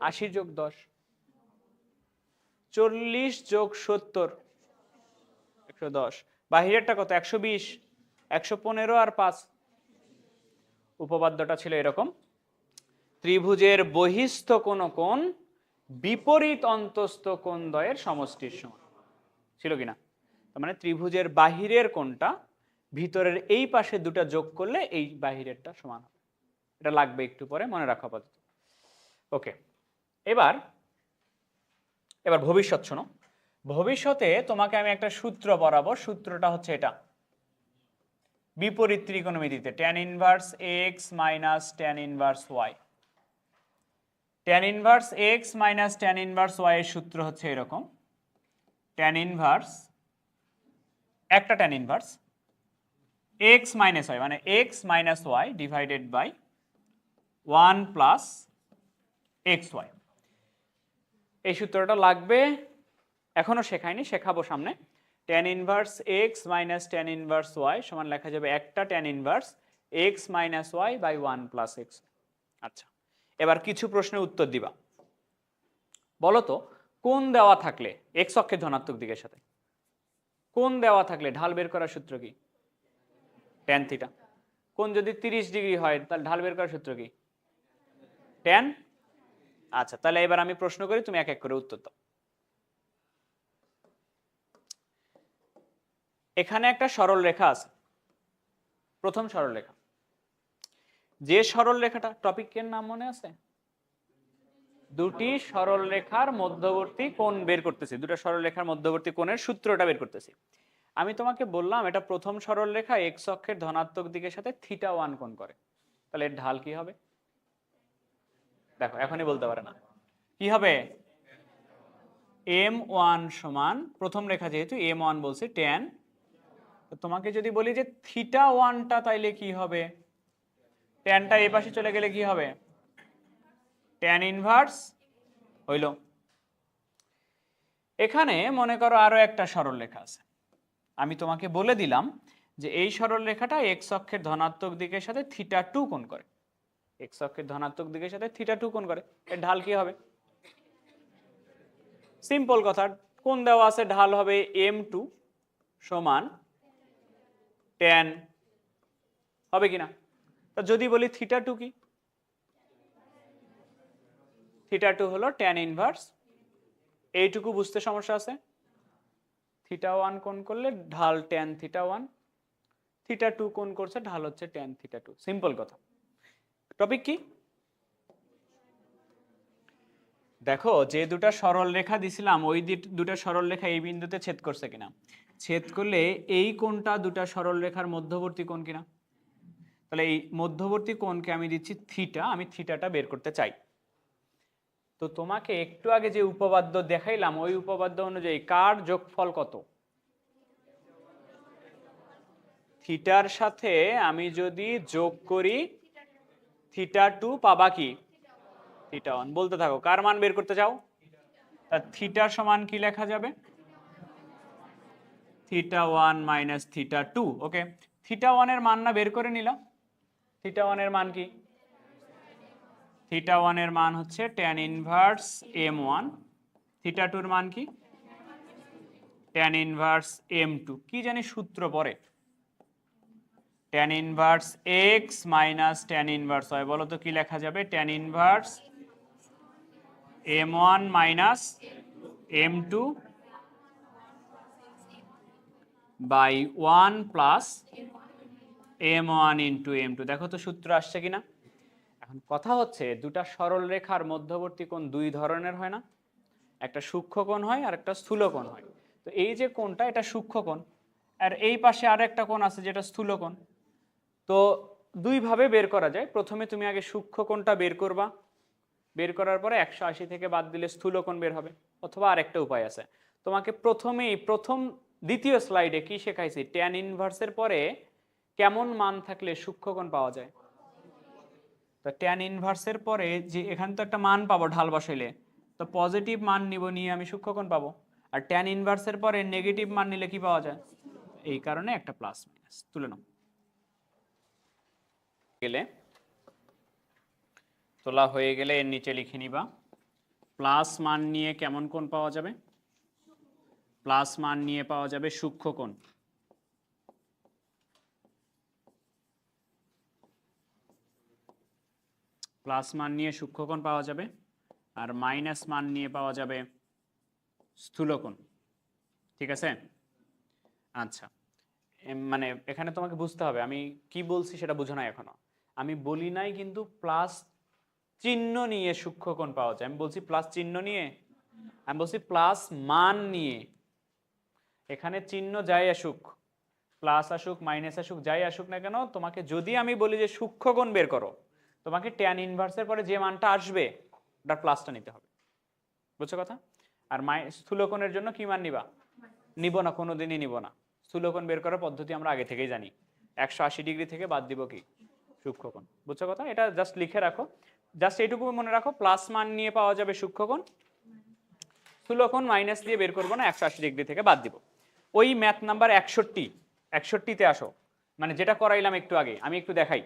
80 যোগ 10, 40 যোগ 70, 110। বাহিরেরটা কত? 120, 115 আর 5। উপপাদ্যটা ছিল এরকম, ত্রিভুজের বহিস্থ কোন কোণ বিপরীত অন্তস্থ কোণ দ্বয়ের সমষ্টির সমান। ছিল কিনা? তার মানে ত্রিভুজের বাহিরের কোণটা ভিতরের এই পাশে দুটা যোগ করলে এই বাহিরেরটা সমান হবে। এটা লাগবে একটু পরে, মনে রাখো আপাতত। ওকে, এবার ভবিষ্যৎ শোনো। ভবিষ্যতে তোমাকে আমি একটা সূত্র পড়াবো, সূত্রটা হচ্ছে এটা। বিপরীত ত্রিকোণমিতিতে tan inverse x minus tan inverse y। tan inverse x minus tan inverse y এর সূত্র হচ্ছে এরকম, tan ইনভার্স, একটা tan inverse x minus y, মানে x minus y divided by 1 plus xy। এই সূত্রটা লাগবে, এখনো শেখাইনি, শেখাবো সামনে। tan inverse x minus tan inverse y সমান লেখা যাবে একটা tan inverse x minus y by 1 plus x। আচ্ছা, এবার কিছু প্রশ্নের উত্তর দিবা। বলো তো, কোণ দেওয়া থাকলে x অক্ষের ধনাত্মক দিকের সাথে কোণ দেওয়া থাকলে ঢাল বের করার সূত্র কি? tan theta. কোণ যদি 30 ডিগ্রি হয় তাহলে ঢাল বের করার সূত্র কি? tan। আচ্ছা, তাহলে এবার আমি প্রশ্ন করি, তুমি এক এক করে উত্তর দাও। এখানে একটা সরল রেখা আছে, প্রথম সরল রেখা। যে সরল রেখাটা, টপিকের নাম মনে আছে? দুটি সরল রেখার মধ্যবর্তী কোণ বের করতেছি, দুটো সরল রেখার মধ্যবর্তী কোণের সূত্রটা বের করতেছি। আমি তোমাকে বললাম এটা প্রথম সরল রেখা, এক্স অক্ষের ধনাত্মক দিকের সাথে θ1 কোণ করে। তাহলে এর ঢাল কি হবে? দেখো এখনই বলতে পারে না, কি হবে? m1 সমান, প্রথম রেখা যেহেতু m1 বলছে tan, তো তোমাকে যদি বলি যে θ1টা তাইলে কি হবে? ট্যানটা এই পাশে চলে গেলে কি হবে? tan ইনভার্স হইল। এখানে মনে করো আরো একটা সরল রেখা আছে, আমি তোমাকে বলে দিলাম যে এই সরল রেখাটা এক্স অক্ষের ধনাত্মক দিকের সাথে θ2 কোণ করে, এক্স অক্ষের ধনাত্মক দিকের সাথে θ2 কোণ করে, এর ঢাল কি হবে? সিম্পল কথা, কোণ দেওয়া আছে, ঢাল হবে m2 সমান tan, হবে কিনা? তো যদি বলি θ2 কি? θ2 হলো tan ইনভার্স, এইটুকু বুঝতে সমস্যা আছে? θ1 কোণ করলে ঢাল tan θ1, θ2 কোণ করছে, ঢাল হচ্ছে tan θ2, সিম্পল কথা। টপিক কি? দেখো যে দুটা সরল রেখা দিছিলাম ওই দুটা সরল রেখা এই বিন্দুতে ছেদ করছে কিনা, ছেদ করলে এই কোণটা দুটা সরল রেখার মধ্যবর্তী কোণ কিনা, তাহলে এই মধ্যবর্তী কোণকে আমি দিচ্ছি থিটা, আমি থিটাটা বের করতে চাই। তো তোমাকে একটু আগে যে উপপাদ্য দেখাইলাম ওই উপপাদ্য অনুযায়ী কার যোগফল কত? থিটার সাথে আমি যদি যোগ করি θ2 পাবা কি? θ1। বলতে থাকো কার মান বের করতে চাও? তার থিটা সমান কি লেখা যাবে? θ1 মাইনাস θ2। ওকে, θ1 এর মান না বের করে নিলাম, θ1 এর মান কি? θ1 এর মান হচ্ছে tan ইনভার্স m1, θ2 এর মান কি? tan inverse m2। কি জানি সূত্র পরে? tan inverse x minus tan inverse y, বলো তো কি লেখা যাবে? tan inverse m1 minus m2 by 1 plus m1 into m2। দেখো তো সূত্র আসছে কিনা। এখন কথা হচ্ছে দুটা সরল রেখার মধ্যবর্তী কোণ দুই ধরনের হয় না, একটা সূক্ষ্ম কোণ হয় আর একটা স্থূল কোণ হয়। তো এই যে কোণটা এটা সূক্ষ্ম কোণ, আর এই পাশে আর একটা কোণ আছে যেটা স্থূল কোণ। তো দুইভাবে বের করা যায়, প্রথমে তুমি আগে সূক্ষ্ম কোণটা বের করবা, বের করার পরে 180 থেকে বাদ দিলে স্থূল কোণ বের হবে, অথবা আরেকটা উপায় আছে। তোমাকে প্রথম দ্বিতীয় স্লাইডে কি শেখাইছি? tan ইনভার্সের পরে কেমন মান থাকলে সূক্ষ্ম কোণ পাওয়া যায়। তো tan ইনভার্সের পরে যে এখানে তো একটা মান পাবো ঢাল বসাইলে, তো পজিটিভ মান নিব, নিয়ে আমি সূক্ষ্মকোণ পাবো। আর tan ইনভার্সের পরে নেগেটিভ মান নিলে কি পাওয়া যায়? এই কারণে একটা প্লাস মাইনাস তুলে নাও। গেলে তোলা হয়ে গেলে এর নিচে লিখে নিবা প্লাস মান নিয়ে কেমন কোণ পাওয়া যাবে? প্লাস মান নিয়ে পাওয়া যাবে সূক্ষ্মকোণ। প্লাস মান নিয়ে সূক্ষ্মকোণ পাওয়া যাবে, আর মাইনাস মান নিয়ে পাওয়া যাবে স্থূলকোণ। ঠিক আছে? আচ্ছা, মানে এখানে তোমাকে বুঝতে হবে আমি কি বলছি সেটা বুঝো নাই এখনো। আমি বলি নাই কিন্তু প্লাস চিহ্ন নিয়ে সূক্ষ্মকোণ পাওয়া যায়, আমি বলছি প্লাস চিহ্ন নিয়ে, আমি বলছি প্লাস মান নিয়ে। এখানে চিহ্ন যাই আসুক, প্লাস আসুক মাইনাস আসুক যাই আসুক না কেন, তোমাকে যদি আমি বলি যে সূক্ষ্মকোণ বের করো, তোমাকে tan ইনভার্সের পরে যে মানটা আসবে ওটার প্লাসটা নিতে হবে। বুঝছো কথা? আর স্থূলকোণের জন্য কি মান নিবা? নিব না, কোনোদিনই নিব না। স্থূলকোণ বের করার পদ্ধতি আমরা আগে থেকেই জানি, 180 ডিগ্রি থেকে বাদ দিব কি? সূক্ষ্মকোণ। বুঝছো কথা? এটা জাস্ট লিখে রাখো, জাস্ট এইটুকু মনে রাখো, প্লাস মান নিয়ে পাওয়া যাবে সূক্ষ্মকোণ, স্থূলকোণ মাইনাস দিয়ে বের করবো না, 180 ডিগ্রি থেকে বাদ দিব। ওই ম্যাথ নাম্বার 61তে আসো, মানে যেটা করাইলাম একটু আগে, আমি একটু দেখাই,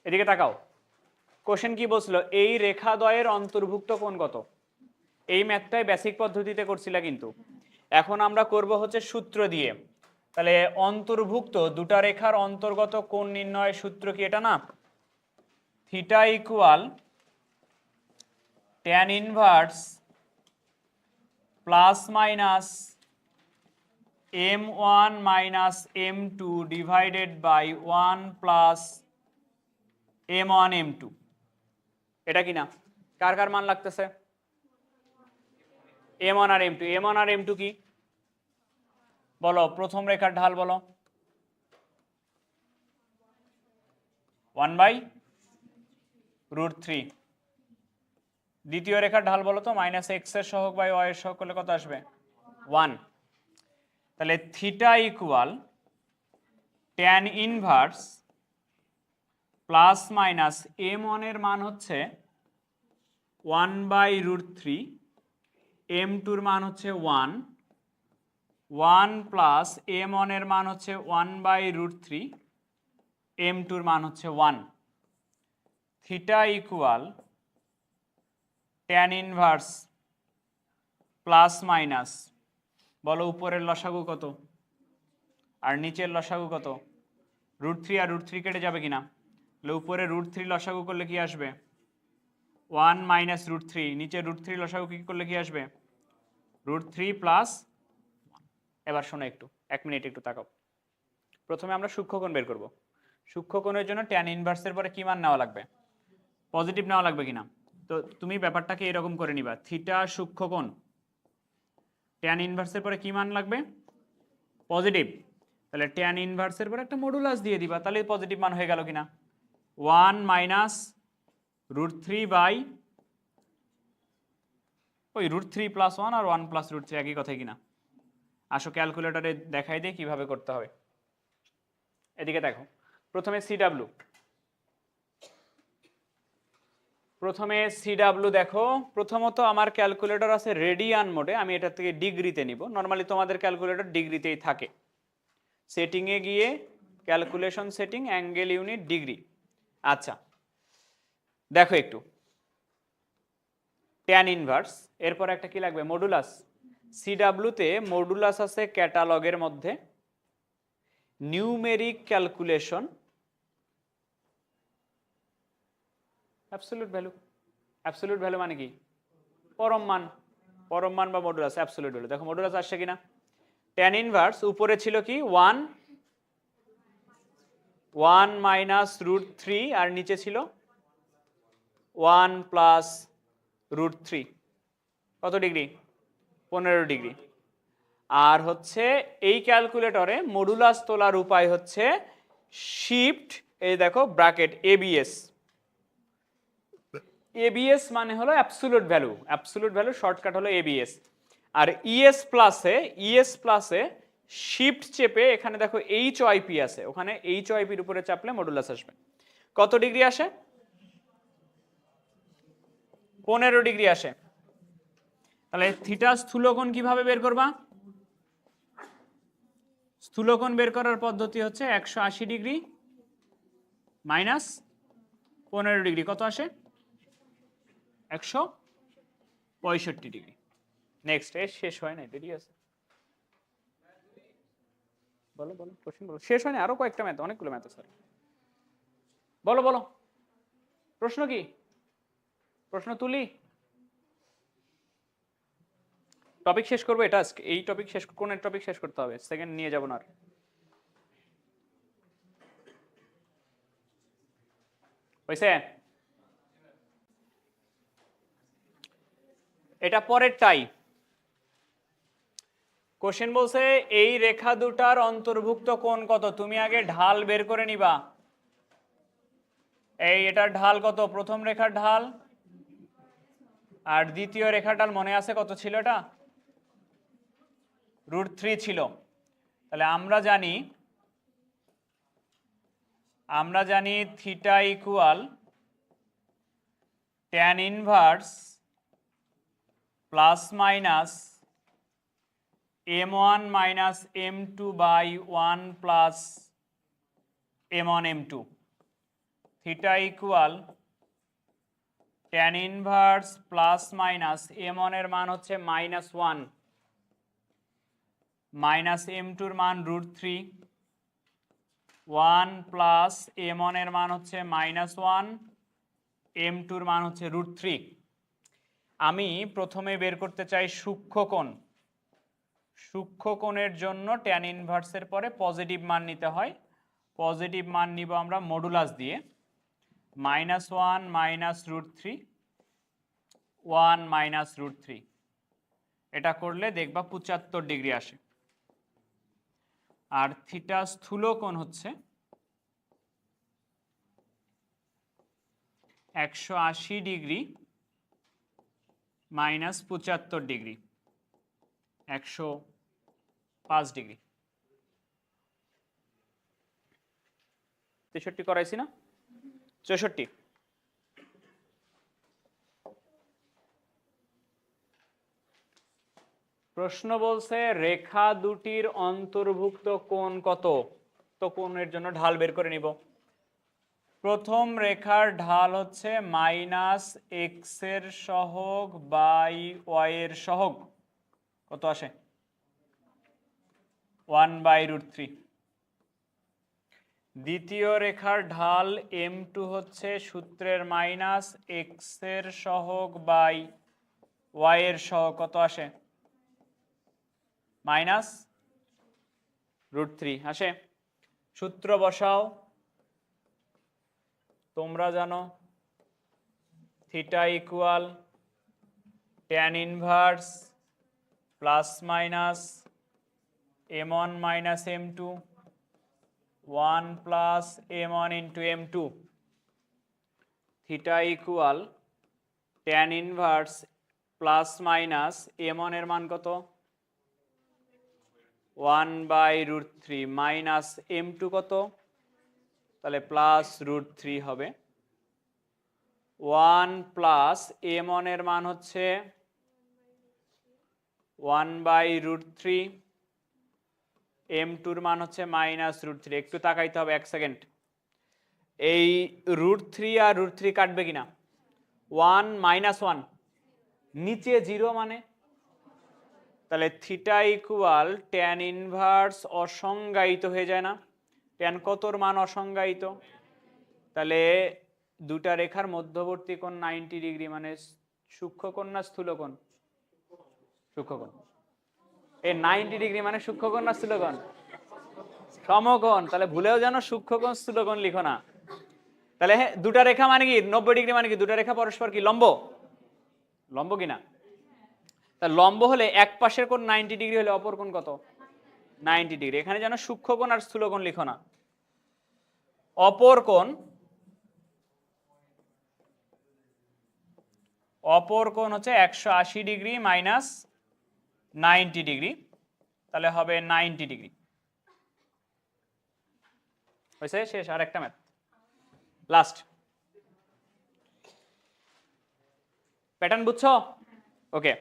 এদিকে তাকাও। কোশ্চেন কি বলছিল? এই রেখাদ্বয়ের অন্তর্ভুক্ত কোণ কত? এই ম্যাথটাই বেসিক পদ্ধতিতে করছিলা, কিন্তু এখন আমরা করব হচ্ছে সূত্র দিয়ে। তাহলে অন্তর্ভুক্ত দুটা রেখার অন্তর্গত কোণ নির্ণয়ের সূত্র কি এটা না? Theta equal tan inverse plus minus m1 minus m2 divided by 1 plus m1 m2। এটা কি না? কার কার মান লাগতেছে? m1 আর m2। m1 আর m2 কি বলো? প্রথম রেখার ঢাল বলো। 1/√3। দ্বিতীয় রেখার ঢাল বলো তো, মাইনাস এক্স এর সহগ বাই ওয়াই এর সহগ করলে কত আসবে? 1। তাহলে theta equal tan inverse plus minus m1 এর মান হচ্ছে 1/√3, m2 এর মান হচ্ছে 1, 1 প্লাস m1 এর মান হচ্ছে 1/√3, m2 এর মান হচ্ছে 1। Theta equal tan inverse plus minus, বলো উপরের লসাগু কত আর নিচের লসাগু কত? √3 আর √3 কেটে যাবে কিনা? তাহলে উপরে √3 লসাগু করলে কি আসবে? 1 মাইনাস √3, নিচে √3 লসাগু কি করলে কি আসবে? √3 প্লাস। এবার শোনো একটু, 1 মিনিট একটু তাকাও। প্রথমে আমরা সূক্ষ্মকোণ বের করব। সূক্ষ্মকোণের জন্য ট্যান ইনভার্সের পরে কি মান নেওয়া লাগবে? পজিটিভ নেওয়া লাগবে কিনা? তো তুমি ব্যাপারটাকে এরকম করে নিবা, থিটা সূক্ষ্মকোণ, ট্যান ইনভার্সের পরে কি মান লাগবে? পজিটিভ। তাহলে ট্যান ইনভার্সের পরে একটা মডুলাস দিয়ে দিবা, তাহলে পজিটিভ মান হয়ে গেল কিনা? 1 মাইনাস √3 বাই ওই √3 প্লাস 1 আর 1 প্লাস √3 একই কথাই কিনা? আসো ক্যালকুলেটরে দেখাই দিয়ে কিভাবে করতে হবে। এদিকে দেখো, প্রথমে সিডাব্লিউ, দেখো। প্রথমত আমার ক্যালকুলেটর আছে রেডিয়ান মোডে, আমি এটা থেকে ডিগ্রিতে নিব। নর্মালি তোমাদের ক্যালকুলেটর ডিগ্রিতেই থাকে। সেটিংয়ে গিয়ে calculation setting, angle unit, degree. আচ্ছা দেখো একটু, ট্যান ইনভার্স, এরপর একটা কি লাগবে? মডুলাস। সিডাব্লিউতে মডুলাস আছে ক্যাটালগের মধ্যে, numeric calculation, absolute value. Absolute value মানে কি? পরম মান। পরম মান বা মডুলাস, অ্যাবসলিউট ভ্যালু। দেখো মডুলাস আসছে কিনা? ট্যান ইনভার্স উপরে ছিল কি? 1 মাইনাস √3 আর নিচে ছিল 1 প্লাস √3। কত ডিগ্রি? 15 ডিগ্রি। আর হচ্ছে এই ক্যালকুলেটরে মডুলাস তোলার উপায় হচ্ছে শিফট, এই দেখো ব্র্যাকেট এবিএস। এবিএস মানে হলো absolute value. Absolute value shortcut হলো এবিএস। আর ইএস প্লাসে শিফট চেপে এখানে দেখো এইচওয়াইপি আছে, ওখানে এইচওয়াইপির উপরে চাপলে মডুলাস আসবে। কত ডিগ্রি আসে? 15 ডিগ্রি আসে। তাহলে থিটা স্থূলকোণ কিভাবে বের করবা? স্থূলকোণ বের করার পদ্ধতি হচ্ছে 180 ডিগ্রি মাইনাস 15 ডিগ্রি। কত আসে? 165 ডিগ্রি। নেক্সট, এর শেষ হয় না, দেরি আছে। বলো বলো, কোশ্চেন বলো। শেষ হয় না, আরো কয়েকটা ম্যাথ, অনেকগুলো ম্যাথ আছে। বলো বলো, প্রশ্ন কি? প্রশ্ন তুলি? টপিক শেষ করবো এটা আজকে। এই টপিক শেষ, কোন টপিক শেষ করতে হবে? সেকেন্ড নিয়ে যাবো না আর। হয়েছে? এটা পরেরটাই। কোশ্চেন বলছে এই রেখা দুটার অন্তর্ভুক্ত কোণ কত? তুমি আগে ঢাল বের করে নিবা। এই এটার ঢাল কত? প্রথম রেখার ঢাল আর দ্বিতীয় রেখার ঢাল মনে আছে কত ছিল? এটা √3 ছিল। তাহলে আমরা জানি theta equal tan inverse plus minus m1 minus m2 by 1 plus m1 m2। Theta equal tan inverse plus minus m1 এর মান হচ্ছে -1 মাইনাস m2 এর মান √3, 1 প্লাস m1 এর মান হচ্ছে -1, m2 এর মান হচ্ছে √3। আমি প্রথমে বের করতে চাই সূক্ষ্মকোণ। সূক্ষ্মকোণের জন্য ট্যান ইনভার্সের পরে পজিটিভ মান নিতে হয়। পজিটিভ মান নিব আমরা মডুলাস দিয়ে, -1 মাইনাস √3, 1 মাইনাস √3। এটা করলে দেখবা 75 ডিগ্রি আসে। আর থিটা স্থূলকোণ হচ্ছে 180 ডিগ্রি মাইনাস 75 ডিগ্রি 105 ডিগ্রি। 63 করাইছি না? 64। প্রশ্ন বলছে রেখা দুটির অন্তর্ভুক্ত কোণ কত? তো কোণের জন্য ঢাল বের করে নিব। প্রথম রেখার ঢাল হচ্ছে মাইনাস এক্স এর সহগ বাই ওয়াই এর সহগ, কত আসে? 1/√3। দ্বিতীয় রেখার ঢাল m2 হচ্ছে সূত্রের মাইনাস এক্স এর সহগ বাই ওয়াই এর সহগ, কত আসে? -√3 আসে। সূত্র বসাও। তোমরা জানো theta equal tan inverse plus minus m1 minus m2 1 plus m1 into m2। Theta equal tan inverse plus minus m1 এর মান কত? 1/√3 মাইনাস m2 কত? তাহলে প্লাস √3 হবে। 1 প্লাস m1 এর মান হচ্ছে 1/√3, m2 এর মান হচ্ছে -√3। একটু তাকাইতে হবে, 1 সেকেন্ড। এই √3 আর √3 কাটবে কিনা? 1 - 1 নিচে 0 মানে, তাহলে থিটা ইকুয়াল tan ইনভার্স অসংজ্ঞায়িত হয়ে যায় না? tan কতর মান অসংজ্ঞায়িত? তাহলে দুটা রেখার মধ্যবর্তী কোণ 90 ডিগ্রি, মানে সূক্ষ্মকোণ না স্থূলকোণ? সূক্ষ্মকোণ। এই 90 ডিগ্রি মানে সূক্ষ্মকোণ না স্থূলকোণ? সমকোণ। তাহলে ভুলেও যেন সূক্ষ্মকোণ স্থূলকোণ লিখো না। তাহলে দুটা রেখা মানে কি 90 ডিগ্রি মানে কি দুটা রেখা পরস্পর কি লম্ব? লম্ব কিনা? তা লম্ব হলে এক পাশের কোণ 90 ডিগ্রি হলে অপর কোণ কত? 90 ডিগ্রি। এখানে যেন সূক্ষ্মকোণ আর স্থূলকোণ লিখো না। অপর কোণ হচ্ছে 180 ডিগ্রি মাইনাস 90 ডিগ্রি, তাহলে হবে 90 ডিগ্রি। হয়েছে? শেষ। আর একটা ম্যাথ লাস্ট। প্যাটার্ন বুঝছো? ওকে,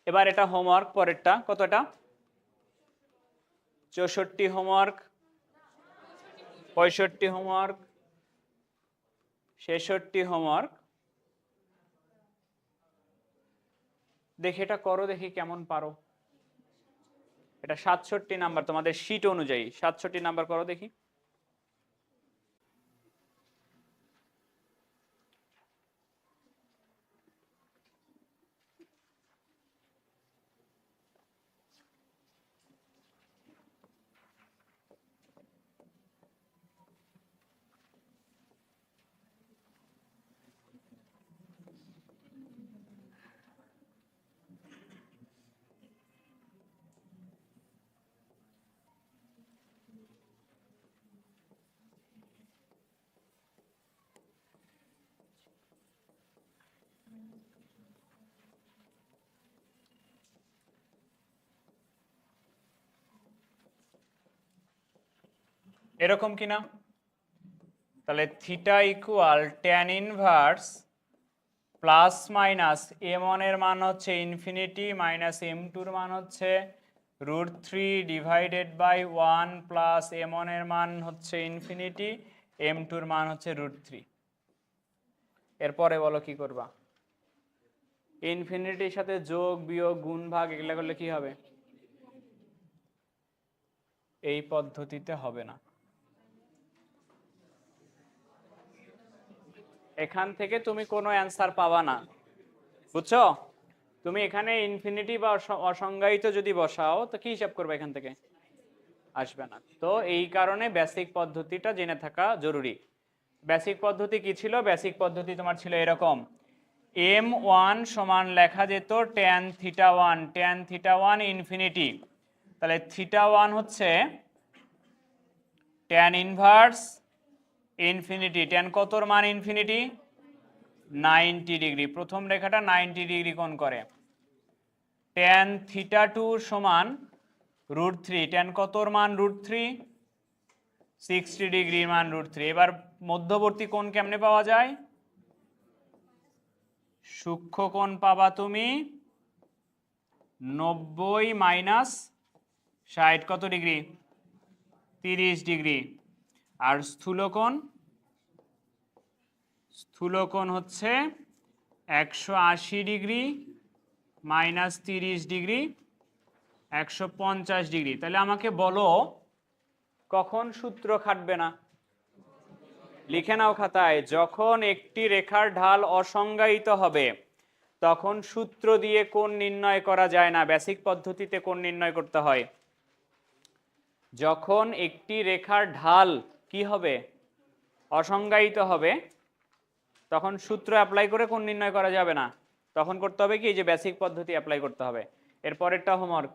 এবার এটা হোমওয়ার্ক। পরেরটা কত? এটা 64 হোমওয়ার্ক, 65 হোমওয়ার্ক, 66 হোমওয়ার্ক। দেখি এটা করো, দেখি কেমন পারো। এটা 67 নাম্বার তোমাদের শীট অনুযায়ী। 67 নাম্বার করো দেখি। এরকম কিনা? তাহলে theta equal tan inverse plus minus m1 এর মান হচ্ছে ইনফিনিটি মাইনাস m2 এর মান হচ্ছে √3 ডিভাইডেড বাই 1 প্লাস m1 এর মান হচ্ছে ইনফিনিটি, m2 এর মান হচ্ছে √3। এরপরে বলো কি করবা? ইনফিনিটির সাথে যোগ বিয়োগ গুণ ভাগ এগুলা করলে কি হবে? এই পদ্ধতিতে হবে না। এখান থেকে তুমি কোনো অ্যান্সার পাবা না, বুঝছো? তুমি এখানে ইনফিনিটি বা অসংজ্ঞায়িত যদি বসাও তো কি হিসাব করবে? এখান থেকে আসবে না। তো এই কারণে বেসিক পদ্ধতিটা জেনে থাকা জরুরি। বেসিক পদ্ধতি কি ছিল? বেসিক পদ্ধতি তোমার ছিল এরকম, m1 সমান লেখা যেত tan থিটা 1 ইনফিনিটি। তাহলে থিটা 1 হচ্ছে tan ইনভার্স ইনফিনিটি। tan কতর মান ইনফিনিটি? 90 ডিগ্রি। প্রথম রেখাটা 90 ডিগ্রি কোণ করে। tan θ2 সমান √3। tan কতর মান √3? 60 ডিগ্রির মান √3। এবার মধ্যবর্তী কোণ কেমনে পাওয়া যায়? সূক্ষ্ম কোণ পাবা তুমি 90 মাইনাস 60 কত ডিগ্রি? 30 ডিগ্রি। আর স্থূলকোণ হচ্ছে 180 ডিগ্রি মাইনাস 30 ডিগ্রি 150 ডিগ্রি। তাহলে আমাকে বলো কখন সূত্র খাটবে না? লিখে নাও খাতায়, যখন একটি রেখার ঢাল অসংজ্ঞায়িত হবে তখন সূত্র দিয়ে কোণ নির্ণয় করা যায় না, বেসিক পদ্ধতিতে কোণ নির্ণয় করতে হয়। যখন একটি রেখার ঢাল কি হবে? অসংজ্ঞায়িত হবে, তখন সূত্র অ্যাপ্লাই করে কোণ নির্ণয় করা যাবে না। তখন করতে হবে কি, যে বেসিক পদ্ধতি অ্যাপ্লাই করতে হবে। এর পরেরটা হোমওয়ার্ক।